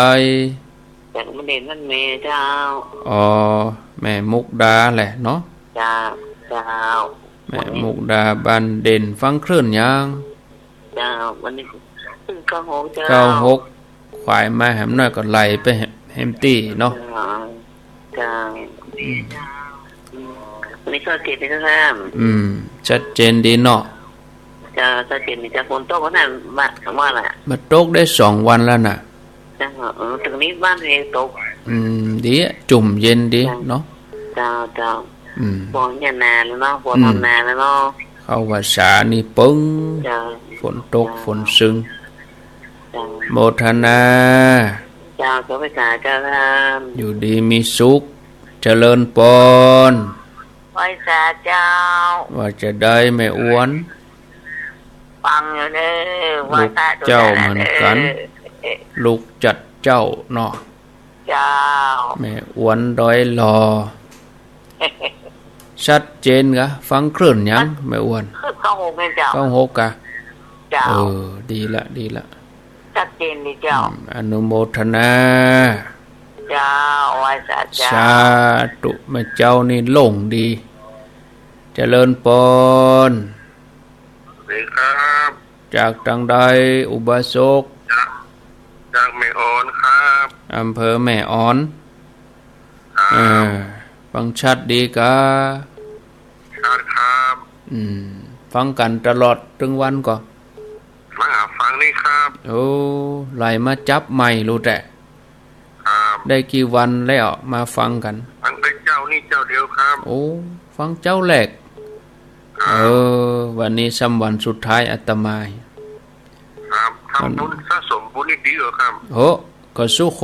S2: จากมเด่นนั่นเมเจ้า
S1: แม่มุกดาแหละเนาะ
S2: เจ้า
S1: แม่มุกดาบ้านเด่นฟังคลื่นยัง
S2: เจ้าวันนี้
S1: 96ควายมาแหมน้อยก็ไหลไปแฮมตี้เนาะ
S2: เจ้านี่ก็เกตได้ครับ
S1: ชัดเจนดีเนาะ
S2: จะเกตมีจะฝนตกนั่นว่าแหละ
S1: มาตกได้2วันแล้วน่ะ
S2: ถึงนี้บ้านเองตก
S1: ดีจุ่มเย็นดีเนาะ
S2: เจ้าฝนยันนานแล้วเนาะฝนทำนานแล้วเนาะ
S1: เข้าว่าสานี่ปึ้งฝนตกฝนซึงโมทนา
S2: เจ้าก็ไปกาเจ้าทำ
S1: อยู่ดีมีสุขเจริญปน
S2: ไหว้สาเจ้า
S1: ว่าจะได้ไม่อ้วน
S2: ฟังอยู่เนี่ย
S1: ลูกเจ้าเหมือนกันลูกจัดเจ้าเนาะ
S2: เจ้า
S1: แม่อ้วนด้อยรอชัดเจนกะฟังคลื่นยังไม่อ้วน
S2: 96เจ้า
S1: 96กะ
S2: เจ้า
S1: ดีละ
S2: ชัดเจนดีเจ้า
S1: อนุโมทนา
S2: เจ้าไหว้สา
S1: ธุแม่เจ้านี่หลงดีเจริญปน
S3: ดีครับ
S1: จากตังใดอุบาสก
S3: จากแม่อ่อนครับ
S1: อำเภอแม่อ่อนฟังชัดดีกะ
S3: ชัดครับ
S1: ฟังกันตลอดถึงวันก่อน
S3: ฟังนี่ครับ
S1: ไหลมาจับใหม่รู้แต่ได้กี่วันแล้วมาฟังกัน
S3: ฟังเป็นเจ้านี่เจ้าเดียวครับ
S1: ฟังเจ้าแหลกวันนี้ซ้ำวันสุดท้ายอาตมา
S3: ครับทำบุญสะสมบุญนี่ดีเหรอครับ
S1: ก็สุโข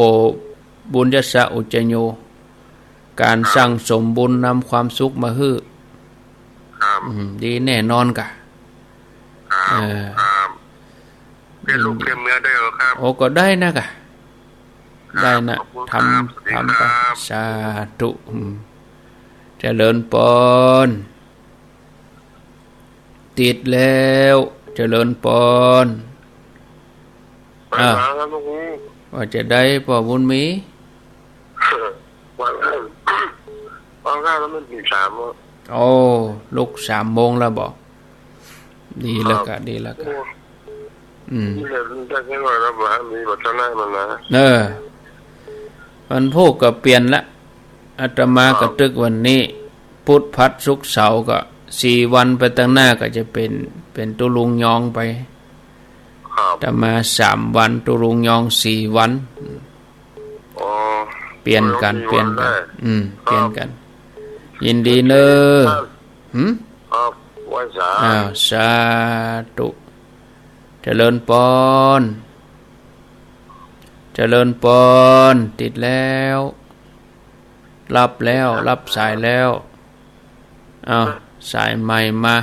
S1: บุญยสะอุจจโยการสร้างสมบุญนำความสุขมาให้ดีแน่นอนกะ
S3: เป็นลูกเป็นเมียได้เหรอครับ
S1: โอ้ก็ได้นะกะได้นะทำไปสาธุเจริญปนติดแล้วเจริญปนว่าจะได้ป่อบุญมี
S3: วันข้าวแล้วมันตี3 โมง
S1: โอ้ลุก3 โมงแล้วบอกดีแล้วกะนี่เลยได้แค่หน่อยแล้วบ้านมีบัตรหน้ามันนะวันพุธก็เปลี่ยนละอาตมากระตึกวันนี้พุธพัดศุกร์เสาร์ก็4 วันไปตั้งหน้าก็จะเป็นตุลุงยองไปอาตมา3 วันตุลุงยอง4 วันเปลี่ยนกันเปลี่ยนกัน ยินดีเนอะสาธุเจริญปนติดแล้วรับสายแล้วสายใหม่มา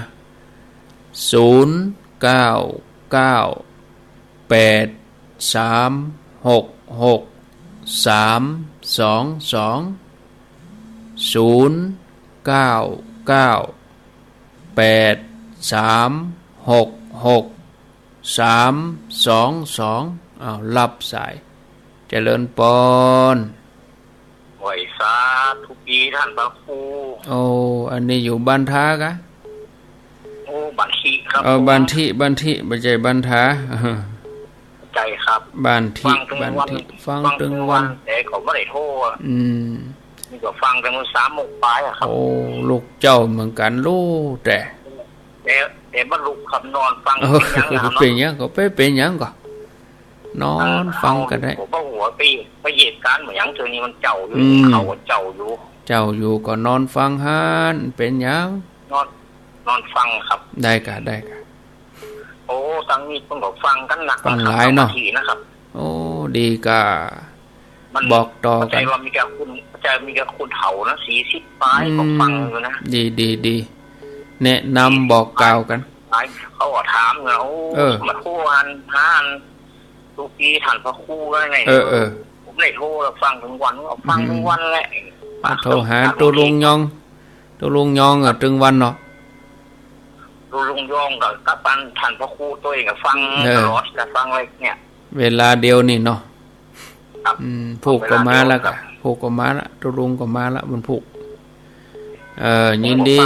S1: รับสายเจริญปน
S3: ไหวสาทุกปีท่านพระครู
S1: โอ้อันนี้อยู่บ้านท้ากะ
S3: โอ้บ้านทิครับ
S1: บ้านทิไม่ใช่บ้านท้า
S3: ใจครับ
S1: บ้านทิฟังตึงวัน
S3: แต่เขาไม่ได้โทรนี่ก็ฟังแต่มื้อ3 โมงปลายครับ
S1: โอ้ลูกเจ้าเหมือนกันลูกแต่
S3: มันลุกขับนอนฟัง
S1: เป็นยังก็เป็นยังก็นอนฟังก็ได้
S3: ผมว่าหัวไปเหตุการณ์เหมือนยังเธอนี่มันเจ้าอยู่เขาเจ้า
S1: อยู่ก็นอนฟังฮันเป็นยัง
S3: นอนฟังครับ
S1: ได้กะ
S3: โอ้ตั้งนี้ต้องบอกฟังกันหนัก
S1: ฟังหลายเนาะ
S3: นะครับ
S1: โอ้ดีกะบอกต่อกันใจ
S3: ว่ามีแกคุณเฒ่านะ40 ปลายก็ฟังอยู่นะ
S1: ดีแนะนำบอกกล่าวกัน
S3: เขาก็ถามเนาะมาโทรหาทุกทีท่านพระครูว่าไงผมได้โทรฟังทั้งวันแหละ
S1: โทรหาตัวลุงยองถึงวันเนาะ
S3: ตัวลุงยองกับท่านพระครูตัวเองก็ฟังตลอดแต่ฟังอะไรเนี่ย
S1: เวลาเดียวนี่เนาะผูกก็มาแล้วตัวลุงก็มาละมันผูกยินดี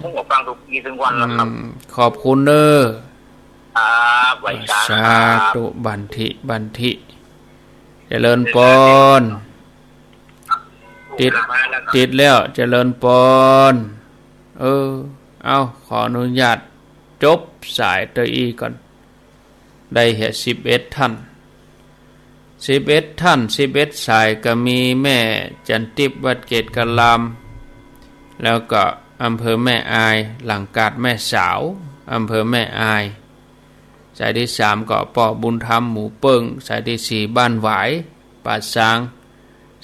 S3: ผมก็ฟังทุกทีถึงวันแล้วครับ
S1: ขอบคุณเด้อ
S3: ไว้
S1: สาธุบันทิเจริญปนติดแล้วเจริญปนเอาขออนุญาตจบสายตัวอีก่อนได้เหตุ11 ท่าน11 สายก็มีแม่จันทิพย์วัดเกตกะลามแล้วก็อำเภอแม่อายหลังกาดแม่สาวอำเภอแม่อายสายที่3ก็ป่อบุญธรรมหมู่เปิงสายที่4บ้านหวายป่าซาง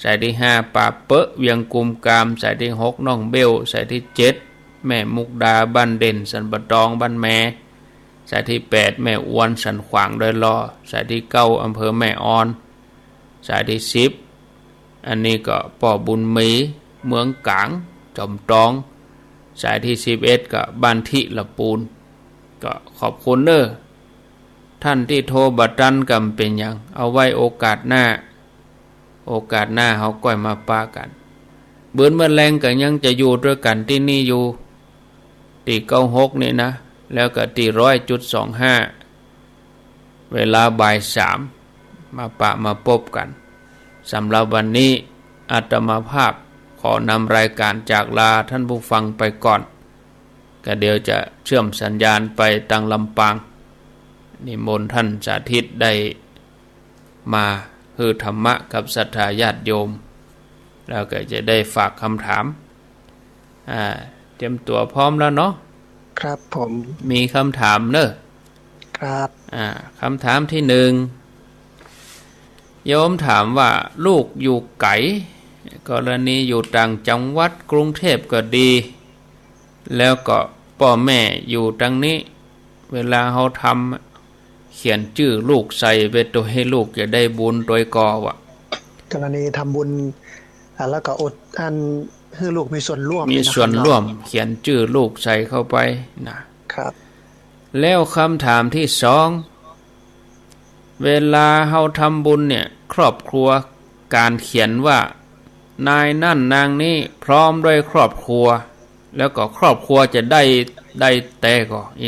S1: สายที่5ป่าเปะเวียงกุมกามสายที่6น้องเบลสายที่7แม่มุกดาบ้านเด่นสันบะตองบ้านแม่สายที่8แม่อ้วนสันขวางดอยลอสายที่9อำเภอแม่ออนสายที่10อันนี้ก็ป่อบุญมีเมืองกลางจอมตองสายที่11ก็บ้านทิละปูนก็ขอบคุณเด้อท่านที่โทรบัดตันกำเป็นอย่างเอาไว้โอกาสหน้าเขาก้อยมาปากันเบื้อนเมื่อแรงก็ยังจะอยู่ด้วยกันที่นี่อยู่ตี96นี่นะแล้วก็ตี100.25เวลาบ่าย 3มาพบกันสำหรับวันนี้อาตมาภาพขอนำรายการจากลาท่านผู้ฟังไปก่อนก็เดี๋ยวจะเชื่อมสัญญาณไปตังลำปางนิมนต์ท่านสาธิตได้มาคือธรรมะกับศรัทธาญาติโยมแล้วก็จะได้ฝากคำถามเตรียมตัวพร้อมแล้วเนาะ
S4: ครับผม
S1: มีคำถามเนอะ
S4: ครับ
S1: คำถามที่1โยมถามว่าลูกอยู่ไกลกรณีอยู่ต่างจังหวัดกรุงเทพก็ดีแล้วก็พ่อแม่อยู่ทางนี้ เวลาเขาทำเขียนชื่อลูกใส่ไปตัวให้ลูกจะได้บุญโดยกอวะ
S4: กรณีทำบุญแล้วก็อดอันให้ลูกมีส่วนร่วม
S1: มีส่วนร่วมเขียนชื่อลูกใส่เข้าไปนะครับ แล้วคำถามที่สองเวลาเฮาทำบุญเนี่ยครอบครัวการเขียนว่านายนั่นนางนี้พร้อมด้วยครอบครัว แล้วก็ครอบครัวจะได้แต่ก็อี